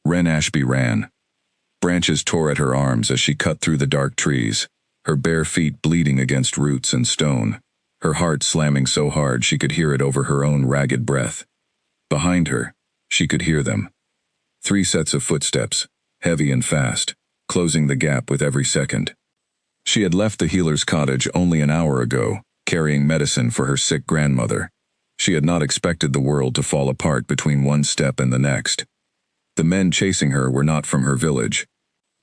Ren Ashby ran. Branches tore at her arms as she cut through the dark trees, her bare feet bleeding against roots and stone, her heart slamming so hard she could hear it over her own ragged breath. Behind her, she could hear them. 3 sets of footsteps, heavy and fast, closing the gap with every second. She had left the healer's cottage only an hour ago, carrying medicine for her sick grandmother. She had not expected the world to fall apart between one step and the next. The men chasing her were not from her village.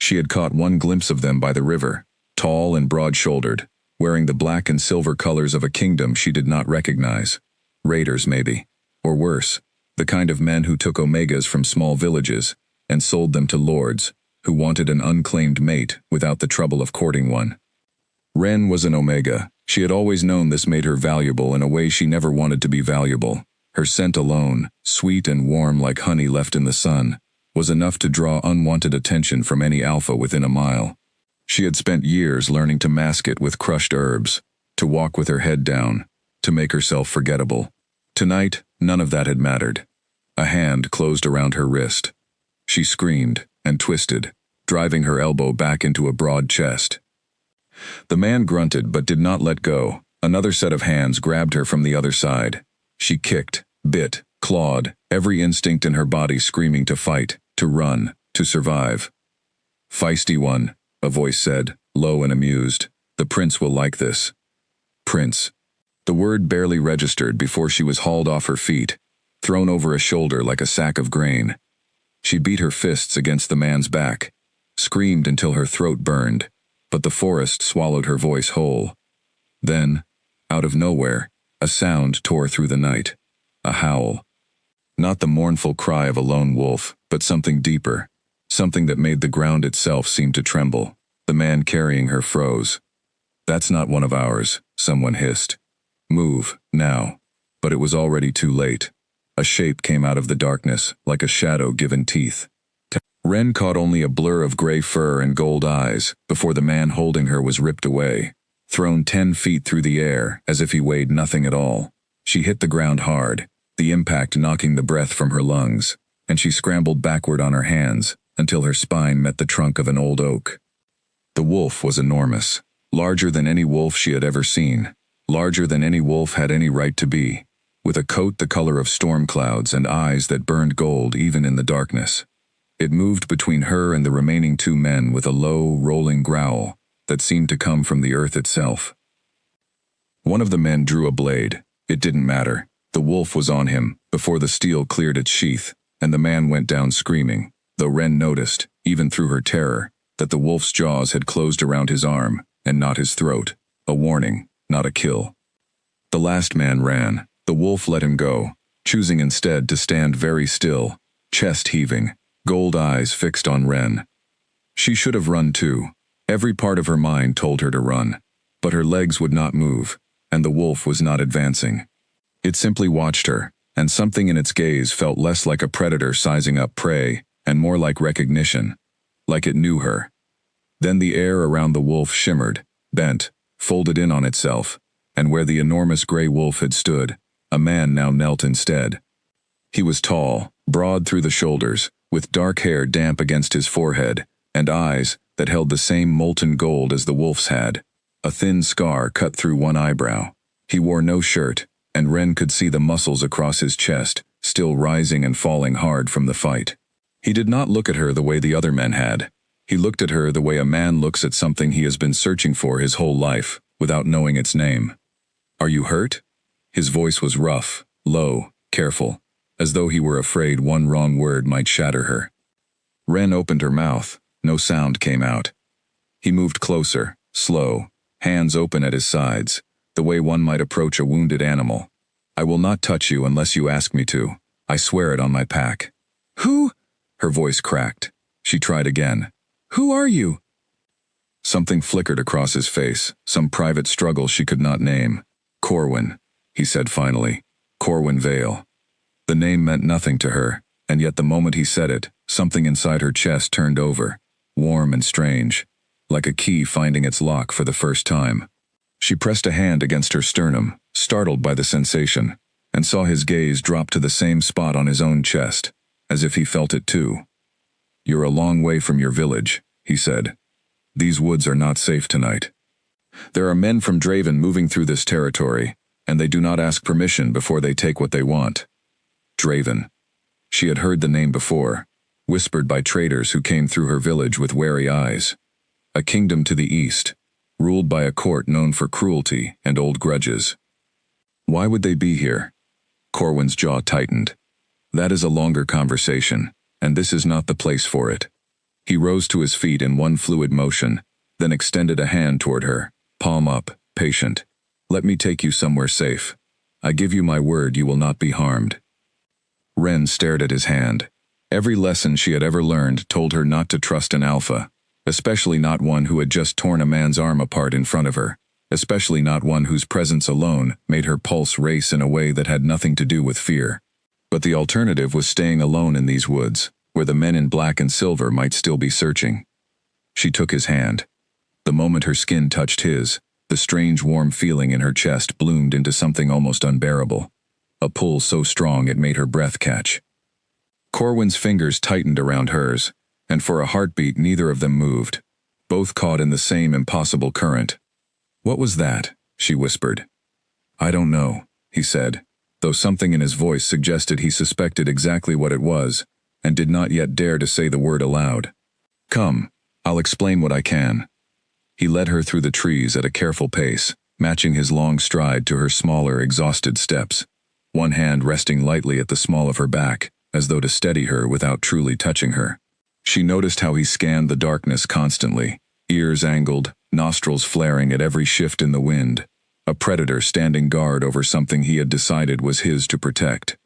She had caught one glimpse of them by the river, tall and broad-shouldered, wearing the black and silver colors of a kingdom she did not recognize. Raiders, maybe. Or worse, the kind of men who took omegas from small villages and sold them to lords who wanted an unclaimed mate without the trouble of courting one. Ren was an omega. She had always known this made her valuable in a way she never wanted to be valuable. Her scent alone, sweet and warm like honey left in the sun, was enough to draw unwanted attention from any alpha within a mile. She had spent years learning to mask it with crushed herbs, to walk with her head down, to make herself forgettable. Tonight, none of that had mattered. A hand closed around her wrist. She screamed and twisted, driving her elbow back into a broad chest. The man grunted but did not let go. Another set of hands grabbed her from the other side. She kicked, bit, clawed, every instinct in her body screaming to fight, to run, to survive. "Feisty one," a voice said, low and amused. "The prince will like this." Prince. The word barely registered before she was hauled off her feet, thrown over a shoulder like a sack of grain. She beat her fists against the man's back, screamed until her throat burned, but the forest swallowed her voice whole. Then, out of nowhere, a sound tore through the night. A howl. Not the mournful cry of a lone wolf, but something deeper, something that made the ground itself seem to tremble. The man carrying her froze. "That's not one of ours," someone hissed. "Move, now." But it was already too late. A shape came out of the darkness, like a shadow given teeth. Ren caught only a blur of gray fur and gold eyes before the man holding her was ripped away, thrown 10 feet through the air as if he weighed nothing at all. She hit the ground hard, the impact knocking the breath from her lungs, and she scrambled backward on her hands until her spine met the trunk of an old oak. The wolf was enormous, larger than any wolf she had ever seen, larger than any wolf had any right to be, with a coat the color of storm clouds and eyes that burned gold even in the darkness. It moved between her and the remaining 2 men with a low, rolling growl that seemed to come from the earth itself. One of the men drew a blade. It didn't matter. The wolf was on him before the steel cleared its sheath, and the man went down screaming, though Ren noticed, even through her terror, that the wolf's jaws had closed around his arm and not his throat. A warning, not a kill. The last man ran. The wolf let him go, choosing instead to stand very still, chest heaving, gold eyes fixed on Ren. She should have run too. Every part of her mind told her to run, but her legs would not move, and the wolf was not advancing. It simply watched her, and something in its gaze felt less like a predator sizing up prey and more like recognition, like it knew her. Then the air around the wolf shimmered, bent, folded in on itself, and where the enormous gray wolf had stood, a man now knelt instead. He was tall, broad through the shoulders, with dark hair damp against his forehead, and eyes that held the same molten gold as the wolf's had. A thin scar cut through one eyebrow. He wore no shirt, and Ren could see the muscles across his chest, still rising and falling hard from the fight. He did not look at her the way the other men had. He looked at her the way a man looks at something he has been searching for his whole life, without knowing its name. "Are you hurt?" His voice was rough, low, careful, as though he were afraid one wrong word might shatter her. Ren opened her mouth. No sound came out. He moved closer, slow, hands open at his sides, the way one might approach a wounded animal. "I will not touch you unless you ask me to. I swear it on my pack." "Who?" Her voice cracked. She tried again. "Who are you?" Something flickered across his face, some private struggle she could not name. "Corwin," he said finally. "Corwin Vale." The name meant nothing to her, and yet the moment he said it, something inside her chest turned over, warm and strange, like a key finding its lock for the first time. She pressed a hand against her sternum, startled by the sensation, and saw his gaze drop to the same spot on his own chest, as if he felt it too. "You're a long way from your village," he said. "These woods are not safe tonight. There are men from Draven moving through this territory, and they do not ask permission before they take what they want." Draven. She had heard the name before, whispered by traders who came through her village with wary eyes. A kingdom to the east, ruled by a court known for cruelty and old grudges. Why would they be here? Corwin's jaw tightened. That is a longer conversation, and this is not the place for it. He rose to his feet in one fluid motion, then extended a hand toward her, palm up, patient. "Let me take you somewhere safe. I give you my word you will not be harmed." Ren stared at his hand. Every lesson she had ever learned told her not to trust an alpha, especially not one who had just torn a man's arm apart in front of her, especially not one whose presence alone made her pulse race in a way that had nothing to do with fear. But the alternative was staying alone in these woods, where the men in black and silver might still be searching. She took his hand. The moment her skin touched his, the strange warm feeling in her chest bloomed into something almost unbearable. A pull so strong it made her breath catch. Corwin's fingers tightened around hers, and for a heartbeat neither of them moved, both caught in the same impossible current. "What was that?" she whispered. "I don't know," he said, though something in his voice suggested he suspected exactly what it was, and did not yet dare to say the word aloud. "Come, I'll explain what I can." He led her through the trees at a careful pace, matching his long stride to her smaller, exhausted steps, one hand resting lightly at the small of her back, as though to steady her without truly touching her. She noticed how he scanned the darkness constantly, ears angled, nostrils flaring at every shift in the wind, a predator standing guard over something he had decided was his to protect.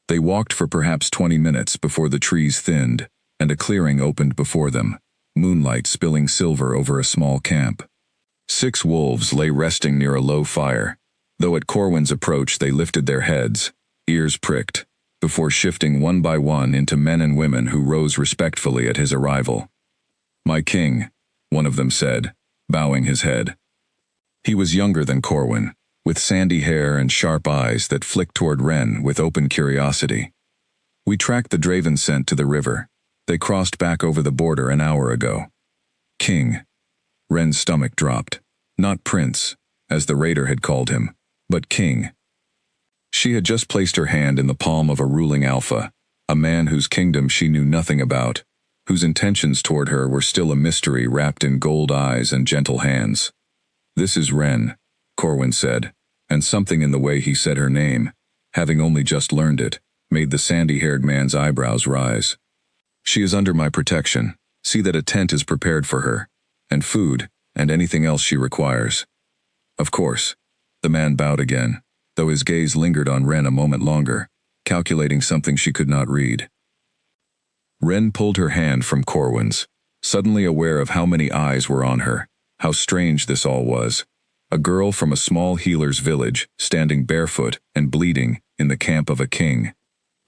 They walked for perhaps 20 minutes before the trees thinned, and a clearing opened before them, moonlight spilling silver over a small camp. 6 wolves lay resting near a low fire, though at Corwin's approach they lifted their heads, ears pricked, before shifting one by one into men and women who rose respectfully at his arrival. "My king," one of them said, bowing his head. He was younger than Corwin, with sandy hair and sharp eyes that flicked toward Ren with open curiosity. "We tracked the Draven scent to the river. They crossed back over the border an hour ago." "King." Ren's stomach dropped. Not prince, as the raider had called him, but king. She had just placed her hand in the palm of a ruling alpha, a man whose kingdom she knew nothing about, whose intentions toward her were still a mystery wrapped in gold eyes and gentle hands. "This is Ren," Corwin said, and something in the way he said her name, having only just learned it, made the sandy-haired man's eyebrows rise. "She is under my protection. See that a tent is prepared for her, and food, and anything else she requires." "Of course." The man bowed again, though his gaze lingered on Ren a moment longer, calculating something she could not read. Ren pulled her hand from Corwin's, suddenly aware of how many eyes were on her, how strange this all was. A girl from a small healer's village, standing barefoot and bleeding in the camp of a king.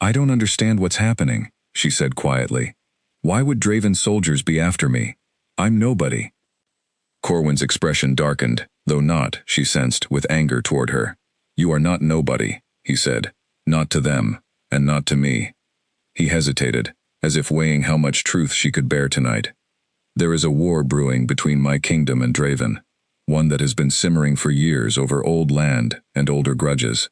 "I don't understand what's happening," she said quietly. "Why would Draven soldiers be after me? I'm nobody." Corwin's expression darkened, though not, she sensed, with anger toward her. "You are not nobody," he said. "Not to them, and not to me." He hesitated, as if weighing how much truth she could bear tonight. "There is a war brewing between my kingdom and Draven, one that has been simmering for years over old land and older grudges.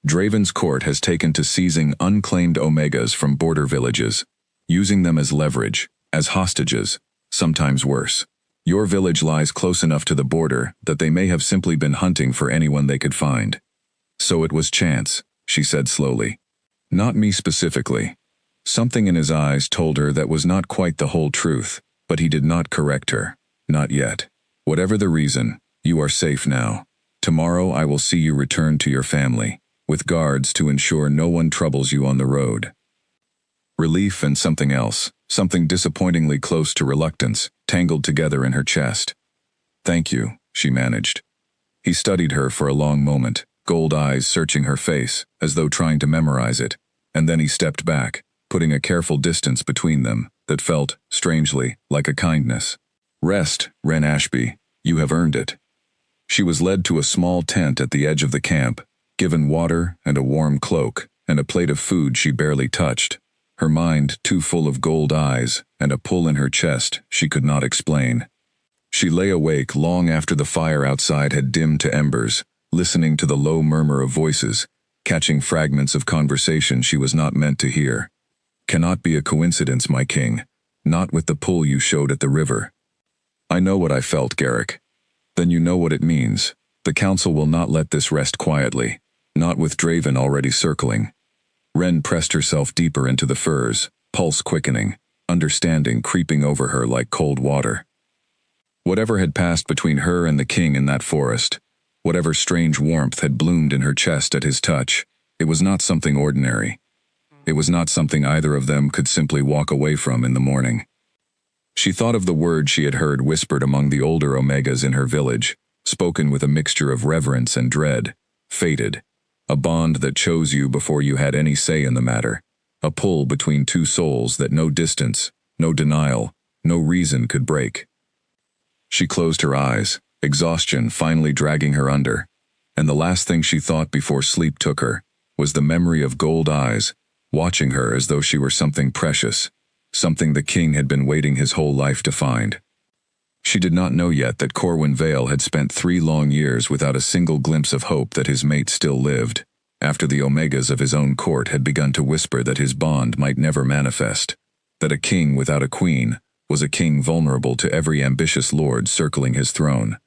Draven's court has taken to seizing unclaimed Omegas from border villages, using them as leverage, as hostages, sometimes worse. Your village lies close enough to the border that they may have simply been hunting for anyone they could find. So it was chance," she said slowly. "Not me specifically." Something in his eyes told her that was not quite the whole truth, but he did not correct her. "Not yet. Whatever the reason, you are safe now. Tomorrow I will see you return to your family, with guards to ensure no one troubles you on the road." Relief and something else, something disappointingly close to reluctance, tangled together in her chest. "Thank you," she managed. He studied her for a long moment, gold eyes searching her face, as though trying to memorize it, and then he stepped back, putting a careful distance between them that felt, strangely, like a kindness. "Rest, Ren Ashby. You have earned it." She was led to a small tent at the edge of the camp, given water and a warm cloak, and a plate of food she barely touched. her mind too full of gold eyes and a pull in her chest she could not explain. She lay awake long after the fire outside had dimmed to embers, listening to the low murmur of voices, catching fragments of conversation she was not meant to hear. "Cannot be a coincidence, my king. Not with the pull you showed at the river." "I know what I felt, Garrick." "Then you know what it means. The council will not let this rest quietly, not with Draven already circling." Ren pressed herself deeper into the furs, pulse quickening, understanding creeping over her like cold water. Whatever had passed between her and the king in that forest, whatever strange warmth had bloomed in her chest at his touch, it was not something ordinary. It was not something either of them could simply walk away from in the morning. She thought of the words she had heard whispered among the older Omegas in her village, spoken with a mixture of reverence and dread. Fated. A bond that chose you before you had any say in the matter. A pull between two souls that no distance, no denial, no reason could break. She closed her eyes, exhaustion finally dragging her under, and the last thing she thought before sleep took her was the memory of gold eyes, watching her as though she were something precious, something the king had been waiting his whole life to find. She did not know yet that Corwin Vale had spent 3 long years without a single glimpse of hope that his mate still lived, after the Omegas of his own court had begun to whisper that his bond might never manifest, that a king without a queen was a king vulnerable to every ambitious lord circling his throne.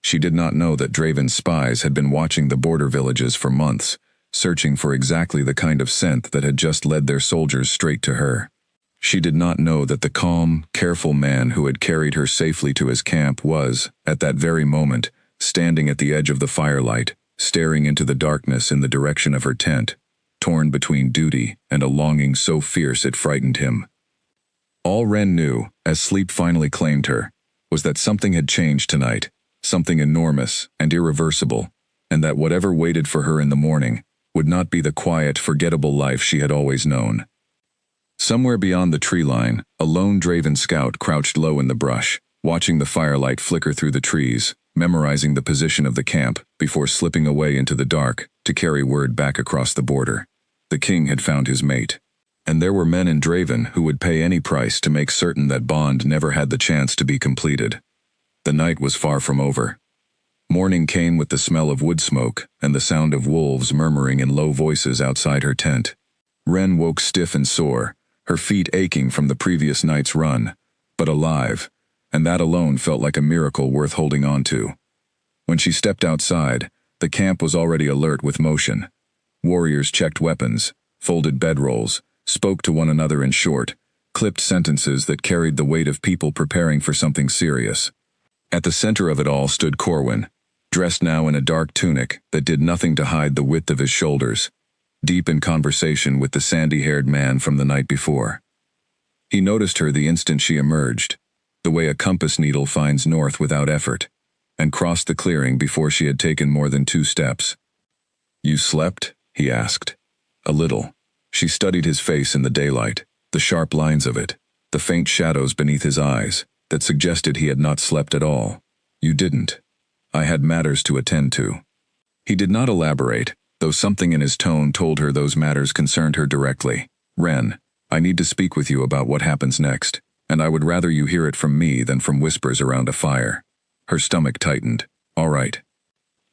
She did not know that Draven's spies had been watching the border villages for months, searching for exactly the kind of scent that had just led their soldiers straight to her. She did not know that the calm, careful man who had carried her safely to his camp was, at that very moment, standing at the edge of the firelight, staring into the darkness in the direction of her tent, torn between duty and a longing so fierce it frightened him. All Ren knew, as sleep finally claimed her, was that something had changed tonight, something enormous and irreversible, and that whatever waited for her in the morning would not be the quiet, forgettable life she had always known. Somewhere beyond the tree line, a lone Draven scout crouched low in the brush, watching the firelight flicker through the trees, memorizing the position of the camp before slipping away into the dark to carry word back across the border. The king had found his mate, and there were men in Draven who would pay any price to make certain that bond never had the chance to be completed. The night was far from over. Morning came with the smell of wood smoke and the sound of wolves murmuring in low voices outside her tent. Ren woke stiff and sore, her feet aching from the previous night's run, but alive, and that alone felt like a miracle worth holding on to. When she stepped outside, the camp was already alert with motion. Warriors checked weapons, folded bedrolls, spoke to one another in short, clipped sentences that carried the weight of people preparing for something serious. At the center of it all stood Corwin, dressed now in a dark tunic that did nothing to hide the width of his shoulders, deep in conversation with the sandy-haired man from the night before. He noticed her the instant she emerged, the way a compass needle finds north without effort, and crossed the clearing before she had taken more than 2 steps. "You slept?" he asked. "A little." She studied his face in the daylight, the sharp lines of it, the faint shadows beneath his eyes that suggested he had not slept at all. "You didn't. I had matters to attend to." He did not elaborate, though something in his tone told her those matters concerned her directly. "Ren, I need to speak with you about what happens next, and I would rather you hear it from me than from whispers around a fire." Her stomach tightened. "All right."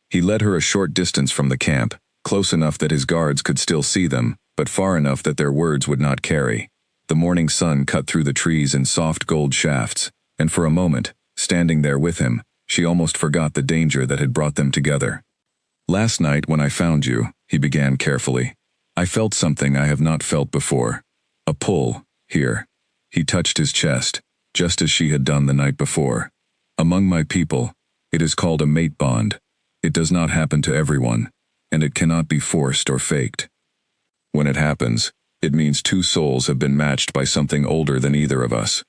He led her a short distance from the camp, close enough that his guards could still see them, but far enough that their words would not carry. The morning sun cut through the trees in soft gold shafts, and for a moment, standing there with him, she almost forgot the danger that had brought them together. "Last night when I found you," he began carefully, "I felt something I have not felt before. A pull, here." He touched his chest, just as she had done the night before. "Among my people, it is called a mate bond. It does not happen to everyone, and it cannot be forced or faked. When it happens, it means 2 souls have been matched by something older than either of us."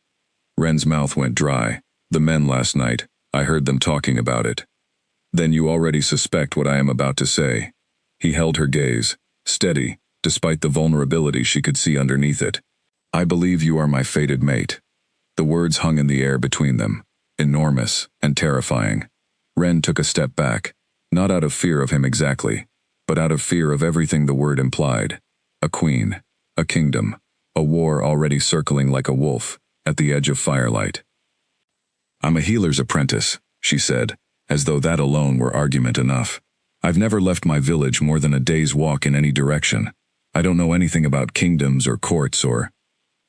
Ren's mouth went dry. "The men last night, I heard them talking about it." "Then you already suspect what I am about to say." He held her gaze, steady, despite the vulnerability she could see underneath it. "I believe you are my fated mate." The words hung in the air between them, enormous and terrifying. Ren took a step back, not out of fear of him exactly, but out of fear of everything the word implied. A queen, a kingdom, a war already circling like a wolf, at the edge of firelight. "I'm a healer's apprentice," she said, as though that alone were argument enough. "I've never left my village more than a day's walk in any direction. I don't know anything about kingdoms or courts or—"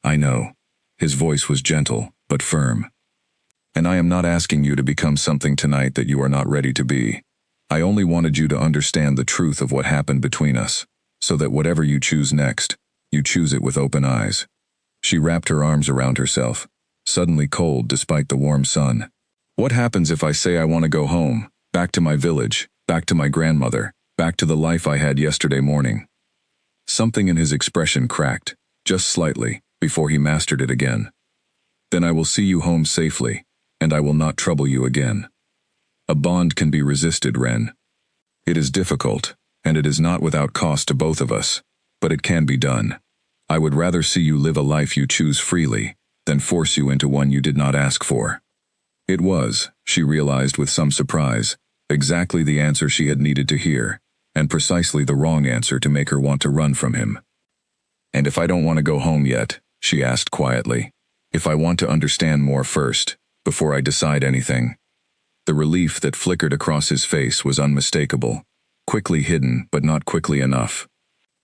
"I know." His voice was gentle, but firm. "And I am not asking you to become something tonight that you are not ready to be. I only wanted you to understand the truth of what happened between us, so that whatever you choose next, you choose it with open eyes." She wrapped her arms around herself, suddenly cold despite the warm sun. "What happens if I say I want to go home, back to my village, back to my grandmother, back to the life I had yesterday morning?" Something in his expression cracked, just slightly, before he mastered it again. "Then I will see you home safely, and I will not trouble you again." A bond can be resisted, Ren. It is difficult, and it is not without cost to both of us, but it can be done. I would rather see you live a life you choose freely, than force you into one you did not ask for. It was, she realized with some surprise, exactly the answer she had needed to hear, and precisely the wrong answer to make her want to run from him. "And if I don't want to go home yet," she asked quietly, "if I want to understand more first, before I decide anything?" The relief that flickered across his face was unmistakable, quickly hidden but not quickly enough.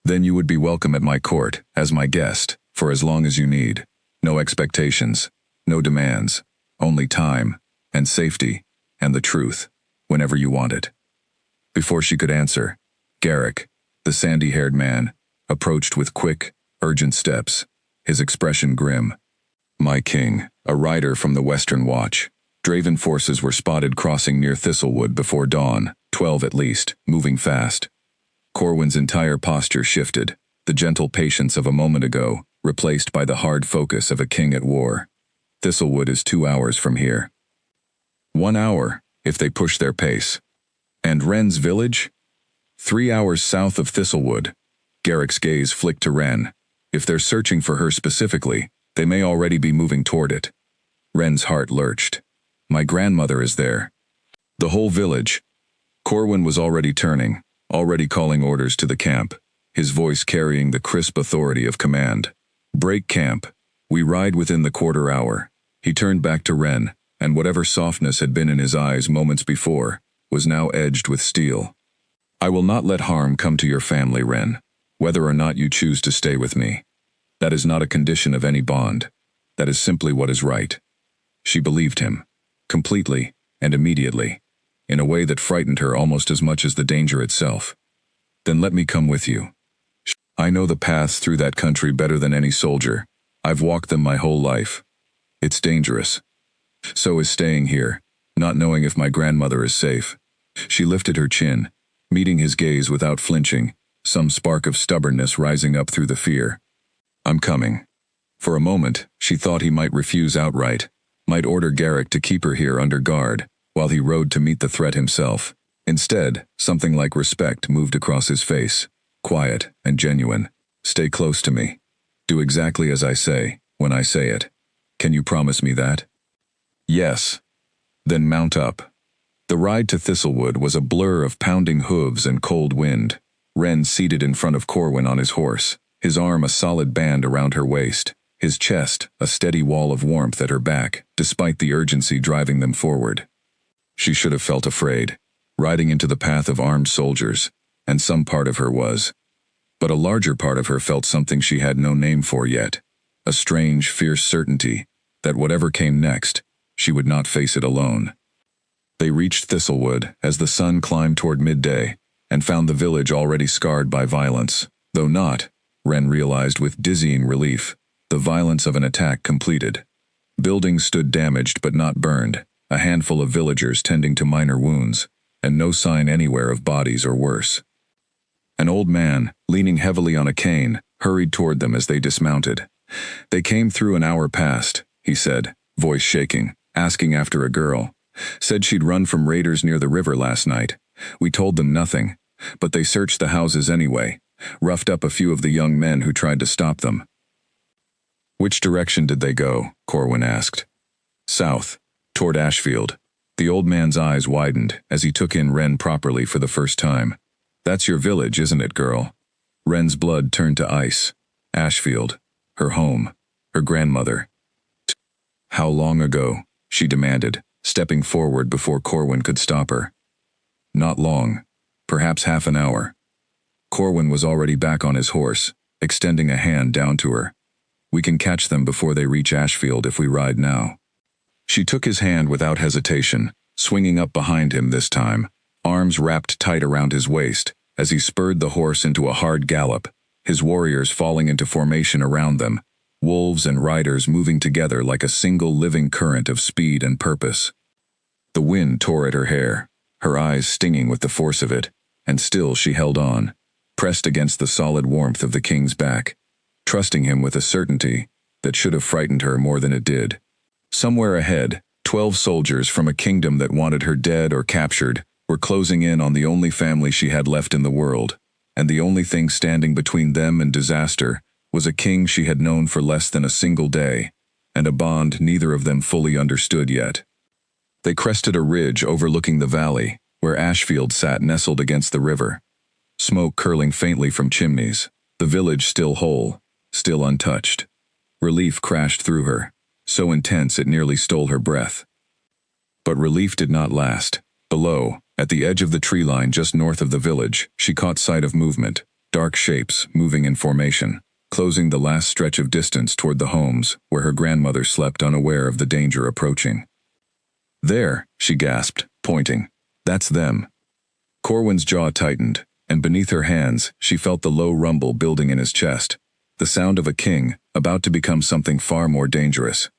"Then you would be welcome at my court, as my guest, for as long as you need. No expectations, no demands, only time, and safety, and the truth, whenever you want it." Before she could answer, Garrick, the sandy-haired man, approached with quick, urgent steps, his expression grim. "My king, a rider from the Western Watch. Draven forces were spotted crossing near Thistlewood before dawn, 12 at least, moving fast." Corwin's entire posture shifted, the gentle patience of a moment ago, replaced by the hard focus of a king at war. "Thistlewood is 2 hours from here." 1 hour, if they push their pace. "And Ren's village?" 3 hours south of Thistlewood. Garrick's gaze flicked to Ren. If they're searching for her specifically, they may already be moving toward it. Ren's heart lurched. "My grandmother is there." "The whole village." Corwin was already turning, already calling orders to the camp, his voice carrying the crisp authority of command. "Break camp. We ride within the quarter hour." He turned back to Ren, and whatever softness had been in his eyes moments before, was now edged with steel. "I will not let harm come to your family, Ren, whether or not you choose to stay with me. That is not a condition of any bond. That is simply what is right." She believed him, completely and immediately, in a way that frightened her almost as much as the danger itself. "Then let me come with you. I know the paths through that country better than any soldier. I've walked them my whole life. It's dangerous. So is staying here, not knowing if my grandmother is safe." She lifted her chin, meeting his gaze without flinching, some spark of stubbornness rising up through the fear. "I'm coming." For a moment, she thought he might refuse outright, might order Garrick to keep her here under guard, while he rode to meet the threat himself. Instead, something like respect moved across his face, quiet and genuine. "Stay close to me. Do exactly as I say, when I say it. Can you promise me that?" "Yes." "Then mount up." The ride to Thistlewood was a blur of pounding hooves and cold wind. Ren seated in front of Corwin on his horse, his arm a solid band around her waist, his chest a steady wall of warmth at her back, despite the urgency driving them forward. She should have felt afraid, riding into the path of armed soldiers, and some part of her was. But a larger part of her felt something she had no name for yet, a strange, fierce certainty that whatever came next, she would not face it alone. They reached Thistlewood as the sun climbed toward midday, and found the village already scarred by violence, though not, Ren realized with dizzying relief, the violence of an attack completed. Buildings stood damaged but not burned, a handful of villagers tending to minor wounds, and no sign anywhere of bodies or worse. An old man, leaning heavily on a cane, hurried toward them as they dismounted. "They came through an hour past," he said, voice shaking, asking after a girl. "Said she'd run from raiders near the river last night. We told them nothing, but they searched the houses anyway, roughed up a few of the young men who tried to stop them." "Which direction did they go?" Corwin asked. "South, toward Ashfield." The old man's eyes widened as he took in Ren properly for the first time. "That's your village, isn't it, girl?" Ren's blood turned to ice. Ashfield. her home, her grandmother. How long ago? She demanded, stepping forward before Corwin could stop her. Not long. Perhaps half an hour. Corwin was already back on his horse, extending a hand down to her. We can catch them before they reach Ashfield if we ride now. She took his hand without hesitation, swinging up behind him this time, arms wrapped tight around his waist, as he spurred the horse into a hard gallop, his warriors falling into formation around them, wolves and riders moving together like a single living current of speed and purpose. The wind tore at her hair, her eyes stinging with the force of it, and still she held on, pressed against the solid warmth of the king's back, trusting him with a certainty that should have frightened her more than it did. Somewhere ahead, 12 soldiers from a kingdom that wanted her dead or captured were closing in on the only family she had left in the world, and the only thing standing between them and disaster was a king she had known for less than a single day, and a bond neither of them fully understood yet. They crested a ridge overlooking the valley, where Ashfield sat nestled against the river, smoke curling faintly from chimneys, the village still whole, still untouched. Relief crashed through her, so intense it nearly stole her breath. But relief did not last. Below, at the edge of the tree line just north of the village, she caught sight of movement, dark shapes moving in formation, closing the last stretch of distance toward the homes where her grandmother slept unaware of the danger approaching. "There," she gasped, pointing. "That's them." Corwin's jaw tightened, and beneath her hands she felt the low rumble building in his chest, the sound of a king about to become something far more dangerous.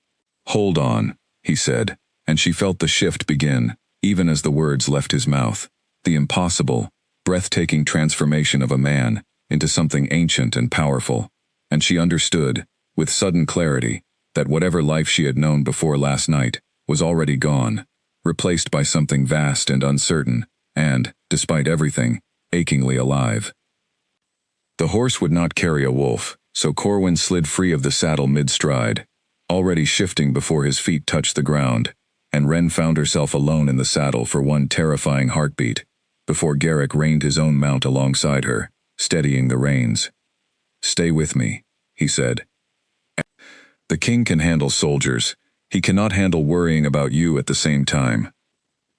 "Hold on," he said, and she felt the shift begin, even as the words left his mouth, the impossible, breathtaking transformation of a man into something ancient and powerful, and she understood, with sudden clarity, that whatever life she had known before last night was already gone, replaced by something vast and uncertain, and, despite everything, achingly alive. The horse would not carry a wolf, so Corwin slid free of the saddle mid-stride, already shifting before his feet touched the ground, and Wren found herself alone in the saddle for one terrifying heartbeat, before Garrick reined his own mount alongside her, steadying the reins. "Stay with me," he said. "The king can handle soldiers. He cannot handle worrying about you at the same time."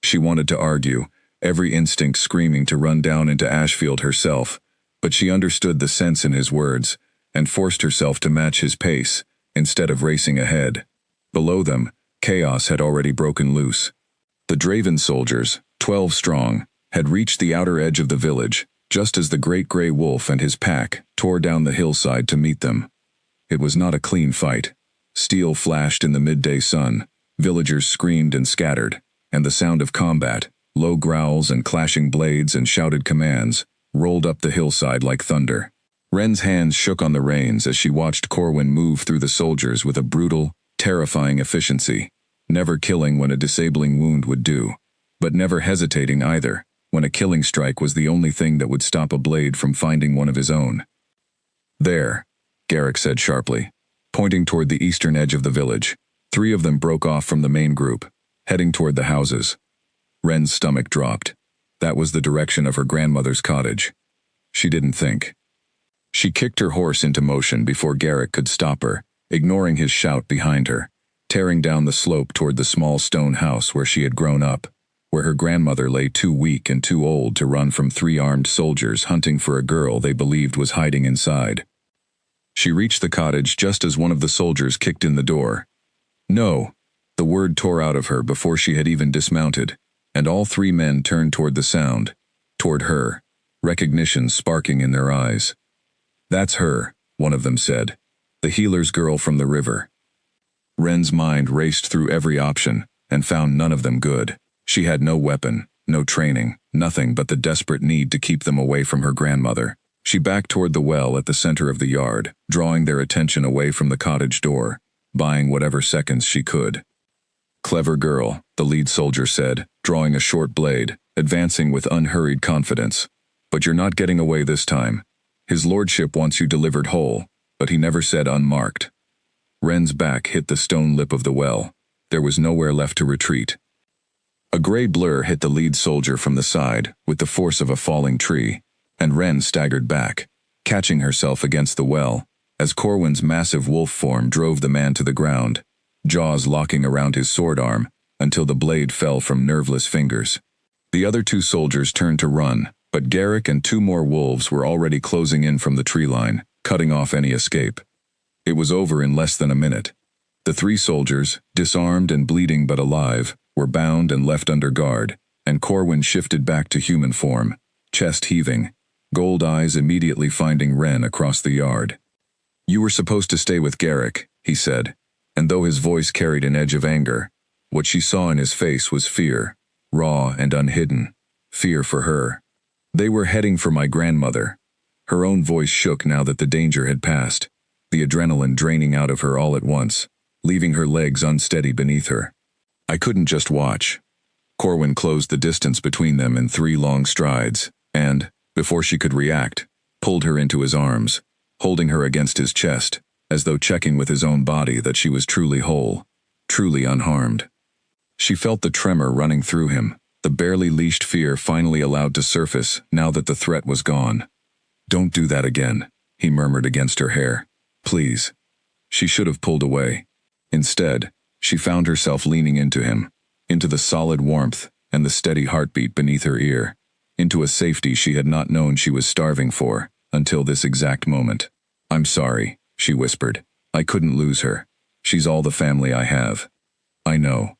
She wanted to argue, every instinct screaming to run down into Ashfield herself, but she understood the sense in his words, and forced herself to match his pace, instead of racing ahead. Below them, chaos had already broken loose. The Draven soldiers, 12 strong, had reached the outer edge of the village, just as the great gray wolf and his pack tore down the hillside to meet them. It was not a clean fight. Steel flashed in the midday sun, villagers screamed and scattered, and the sound of combat, low growls and clashing blades and shouted commands, rolled up the hillside like thunder. Wren's hands shook on the reins as she watched Corwin move through the soldiers with a brutal, terrifying efficiency, never killing when a disabling wound would do, but never hesitating either, when a killing strike was the only thing that would stop a blade from finding one of his own. "There," Garrick said sharply, pointing toward the eastern edge of the village. 3 of them broke off from the main group, heading toward the houses. Wren's stomach dropped. That was the direction of her grandmother's cottage. She didn't think. She kicked her horse into motion before Garrick could stop her, ignoring his shout behind her, tearing down the slope toward the small stone house where she had grown up, where her grandmother lay too weak and too old to run from 3 armed soldiers hunting for a girl they believed was hiding inside. She reached the cottage just as one of the soldiers kicked in the door. "No!" The word tore out of her before she had even dismounted, and all 3 men turned toward the sound, toward her, recognition sparking in their eyes. "That's her," one of them said. "The healer's girl from the river." Wren's mind raced through every option, and found none of them good. She had no weapon, no training, nothing but the desperate need to keep them away from her grandmother. She backed toward the well at the center of the yard, drawing their attention away from the cottage door, buying whatever seconds she could. "Clever girl," the lead soldier said, drawing a short blade, advancing with unhurried confidence. "But you're not getting away this time. His lordship wants you delivered whole, but he never said unmarked." Wren's back hit the stone lip of the well. There was nowhere left to retreat. A gray blur hit the lead soldier from the side, with the force of a falling tree, and Wren staggered back, catching herself against the well, as Corwin's massive wolf form drove the man to the ground, jaws locking around his sword arm until the blade fell from nerveless fingers. The other two soldiers turned to run, but Garrick and two more wolves were already closing in from the tree line, cutting off any escape. It was over in less than a minute. The three soldiers, disarmed and bleeding but alive, were bound and left under guard, and Corwin shifted back to human form, chest heaving, gold eyes immediately finding Ren across the yard. "You were supposed to stay with Garrick," he said, and though his voice carried an edge of anger, what she saw in his face was fear, raw and unhidden, fear for her. "They were heading for my grandmother." Her own voice shook now that the danger had passed, the adrenaline draining out of her all at once, leaving her legs unsteady beneath her. "I couldn't just watch." Corwin closed the distance between them in 3 long strides, and, before she could react, pulled her into his arms, holding her against his chest, as though checking with his own body that she was truly whole, truly unharmed. She felt the tremor running through him, the barely leashed fear finally allowed to surface now that the threat was gone. "Don't do that again," he murmured against her hair. "Please." She should have pulled away. Instead, she found herself leaning into him, into the solid warmth and the steady heartbeat beneath her ear, into a safety she had not known she was starving for until this exact moment. "I'm sorry," she whispered. "I couldn't lose her. She's all the family I have." "I know."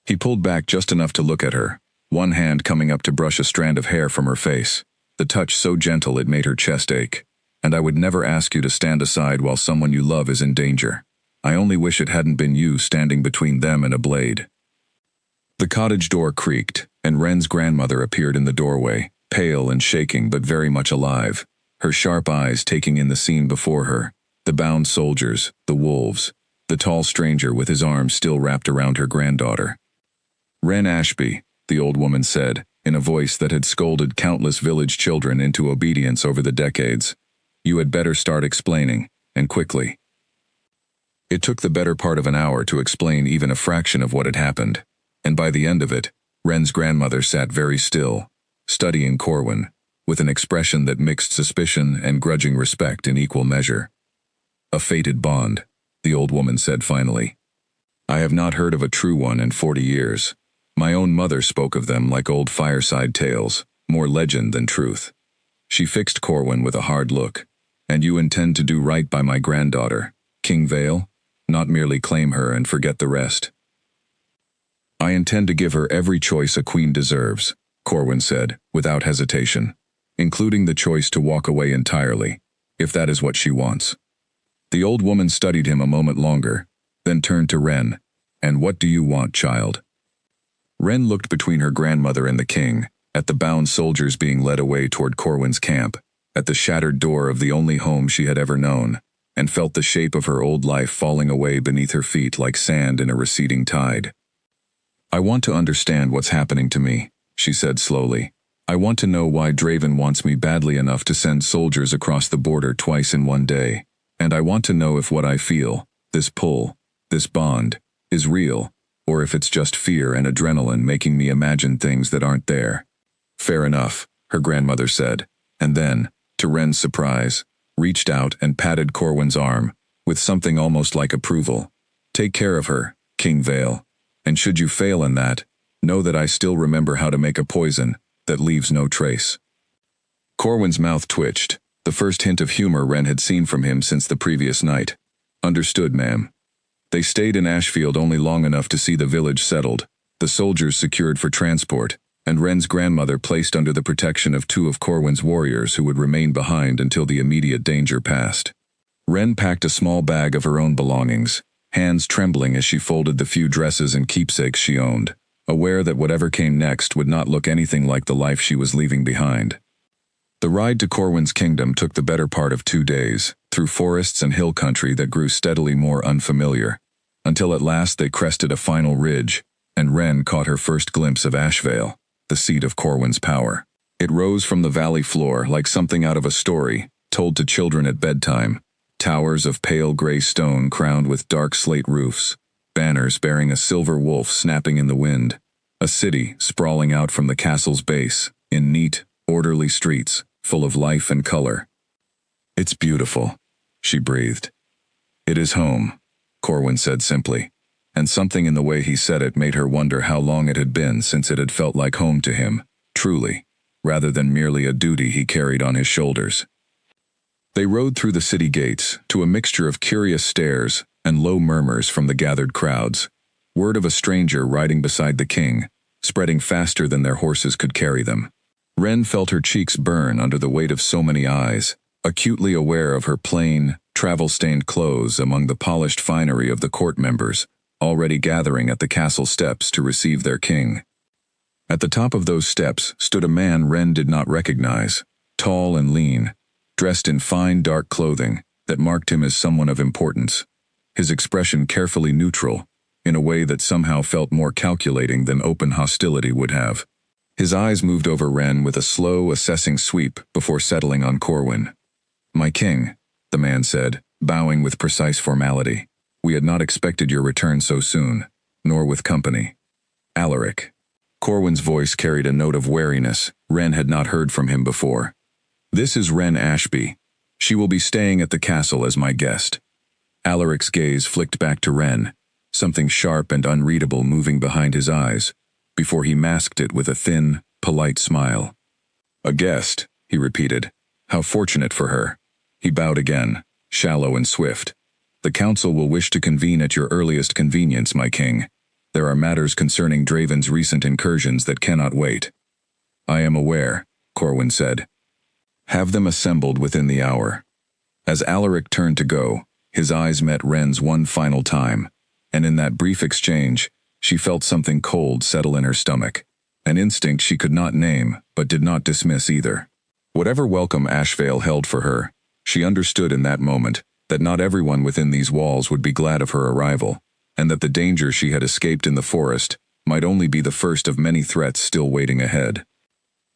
He pulled back just enough to look at her, one hand coming up to brush a strand of hair from her face, the touch so gentle it made her chest ache. "And I would never ask you to stand aside while someone you love is in danger. I only wish it hadn't been you standing between them and a blade." The cottage door creaked, and Ren's grandmother appeared in the doorway, pale and shaking but very much alive, her sharp eyes taking in the scene before her, the bound soldiers, the wolves, the tall stranger with his arms still wrapped around her granddaughter. "Ren Ashby," the old woman said, in a voice that had scolded countless village children into obedience over the decades, "you had better start explaining, and quickly." It took the better part of an hour to explain even a fraction of what had happened, and by the end of it, Ren's grandmother sat very still, studying Corwin, with an expression that mixed suspicion and grudging respect in equal measure. "A fated bond," the old woman said finally. "I have not heard of a true one in 40 years. My own mother spoke of them like old fireside tales, more legend than truth." She fixed Corwin with a hard look. "And you intend to do right by my granddaughter, King Vale? Not merely claim her and forget the rest?" "I intend to give her every choice a queen deserves," Corwin said, without hesitation, "including the choice to walk away entirely, if that is what she wants." The old woman studied him a moment longer, then turned to Ren. "And what do you want, child?" Ren looked between her grandmother and the king, at the bound soldiers being led away toward Corwin's camp, at the shattered door of the only home she had ever known, and felt the shape of her old life falling away beneath her feet like sand in a receding tide. "I want to understand what's happening to me," she said slowly. "I want to know why Draven wants me badly enough to send soldiers across the border twice in one day, and I want to know if what I feel, this pull, this bond, is real, or if it's just fear and adrenaline making me imagine things that aren't there." "Fair enough," her grandmother said, and then, to Ren's surprise, reached out and patted Corwin's arm, with something almost like approval. "Take care of her, King Vale, and should you fail in that, know that I still remember how to make a poison that leaves no trace." Corwin's mouth twitched, the first hint of humor Ren had seen from him since the previous night. "Understood, ma'am." They stayed in Ashfield only long enough to see the village settled, the soldiers secured for transport, and Ren's grandmother placed under the protection of 2 of Corwin's warriors who would remain behind until the immediate danger passed. Ren packed a small bag of her own belongings, hands trembling as she folded the few dresses and keepsakes she owned, aware that whatever came next would not look anything like the life she was leaving behind. The ride to Corwin's kingdom took the better part of 2 days, through forests and hill country that grew steadily more unfamiliar, until at last they crested a final ridge, and Ren caught her first glimpse of Ashvale, the seat of Corwin's power. It rose from the valley floor like something out of a story, told to children at bedtime, towers of pale gray stone crowned with dark slate roofs, banners bearing a silver wolf snapping in the wind, a city sprawling out from the castle's base, in neat, orderly streets, full of life and color. "It's beautiful," she breathed. It is home, Corwin said simply, and something in the way he said it made her wonder how long it had been since it had felt like home to him, truly, rather than merely a duty he carried on his shoulders. They rode through the city gates, to a mixture of curious stares and low murmurs from the gathered crowds. Word of a stranger riding beside the king, spreading faster than their horses could carry them. Wren felt her cheeks burn under the weight of so many eyes, acutely aware of her plain, travel-stained clothes among the polished finery of the court members, already gathering at the castle steps to receive their king. At the top of those steps stood a man Wren did not recognize, tall and lean, dressed in fine dark clothing that marked him as someone of importance, his expression carefully neutral, in a way that somehow felt more calculating than open hostility would have. His eyes moved over Wren with a slow, assessing sweep before settling on Corwin. "My king," the man said, bowing with precise formality. "We had not expected your return so soon, nor with company. Alaric." Corwin's voice carried a note of wariness Wren had not heard from him before. "This is Wren Ashby. She will be staying at the castle as my guest." Alaric's gaze flicked back to Wren, something sharp and unreadable moving behind his eyes, before he masked it with a thin, polite smile. "A guest," he repeated. "How fortunate for her." He bowed again, shallow and swift. "The council will wish to convene at your earliest convenience, my king. There are matters concerning Draven's recent incursions that cannot wait." "I am aware," Corwin said. "Have them assembled within the hour." As Alaric turned to go, his eyes met Wren's one final time, and in that brief exchange, she felt something cold settle in her stomach, an instinct she could not name but did not dismiss either. Whatever welcome Ashvale held for her, she understood in that moment that not everyone within these walls would be glad of her arrival, and that the danger she had escaped in the forest might only be the first of many threats still waiting ahead.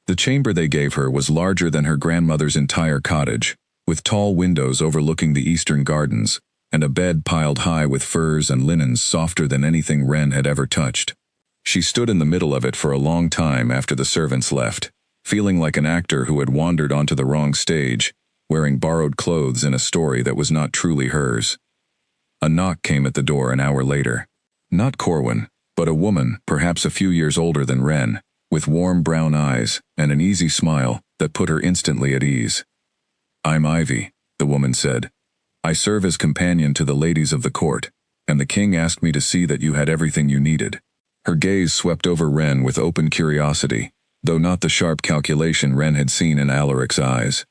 The chamber they gave her was larger than her grandmother's entire cottage, with tall windows overlooking the eastern gardens, and a bed piled high with furs and linens softer than anything Wren had ever touched. She stood in the middle of it for a long time after the servants left, feeling like an actor who had wandered onto the wrong stage, wearing borrowed clothes in a story that was not truly hers. A knock came at the door an hour later. Not Corwin, but a woman, perhaps a few years older than Wren, with warm brown eyes and an easy smile that put her instantly at ease. "I'm Ivy," the woman said. "I serve as companion to the ladies of the court, and the king asked me to see that you had everything you needed." Her gaze swept over Wren with open curiosity, though not the sharp calculation Wren had seen in Alaric's eyes.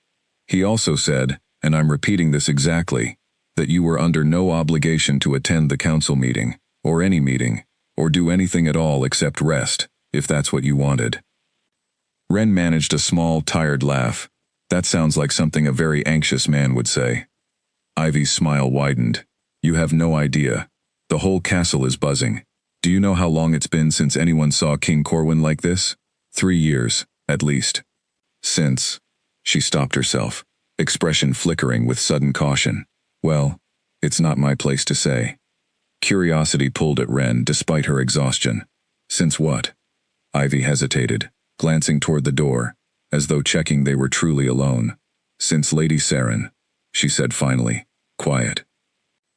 "He also said, and I'm repeating this exactly, that you were under no obligation to attend the council meeting, or any meeting, or do anything at all except rest, if that's what you wanted." Wren managed a small, tired laugh. "That sounds like something a very anxious man would say." Ivy's smile widened. "You have no idea. The whole castle is buzzing. Do you know how long it's been since anyone saw King Corwin like this? 3 years, at least. Since..." She stopped herself, expression flickering with sudden caution. "Well, it's not my place to say." Curiosity pulled at Wren despite her exhaustion. "Since what?" Ivy hesitated, glancing toward the door, as though checking they were truly alone. "Since Lady Saren," she said finally, quiet.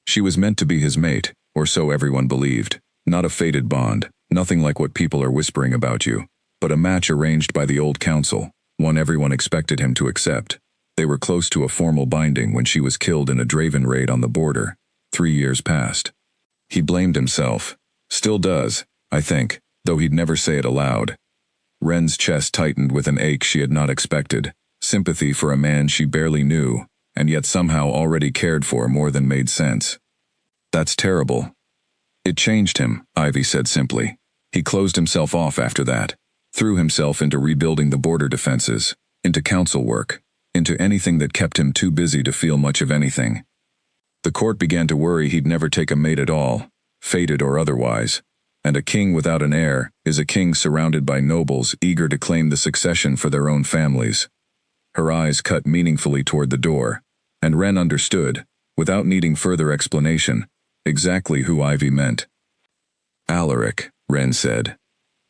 She was meant to be his mate, or so everyone believed. Not a fated bond, nothing like what people are whispering about you, but a match arranged by the old council, one everyone expected him to accept. They were close to a formal binding when she was killed in a Draven raid on the border, 3 years past. He blamed himself. Still does, I think, though he'd never say it aloud. Wren's chest tightened with an ache she had not expected, sympathy for a man she barely knew, and yet somehow already cared for more than made sense. "That's terrible." "It changed him," Ivy said simply. "He closed himself off after that, threw himself into rebuilding the border defenses, into council work, into anything that kept him too busy to feel much of anything. The court began to worry he'd never take a mate at all, fated or otherwise, and a king without an heir is a king surrounded by nobles eager to claim the succession for their own families." Her eyes cut meaningfully toward the door, and Wren understood, without needing further explanation, exactly who Ivy meant. "Alaric," Wren said.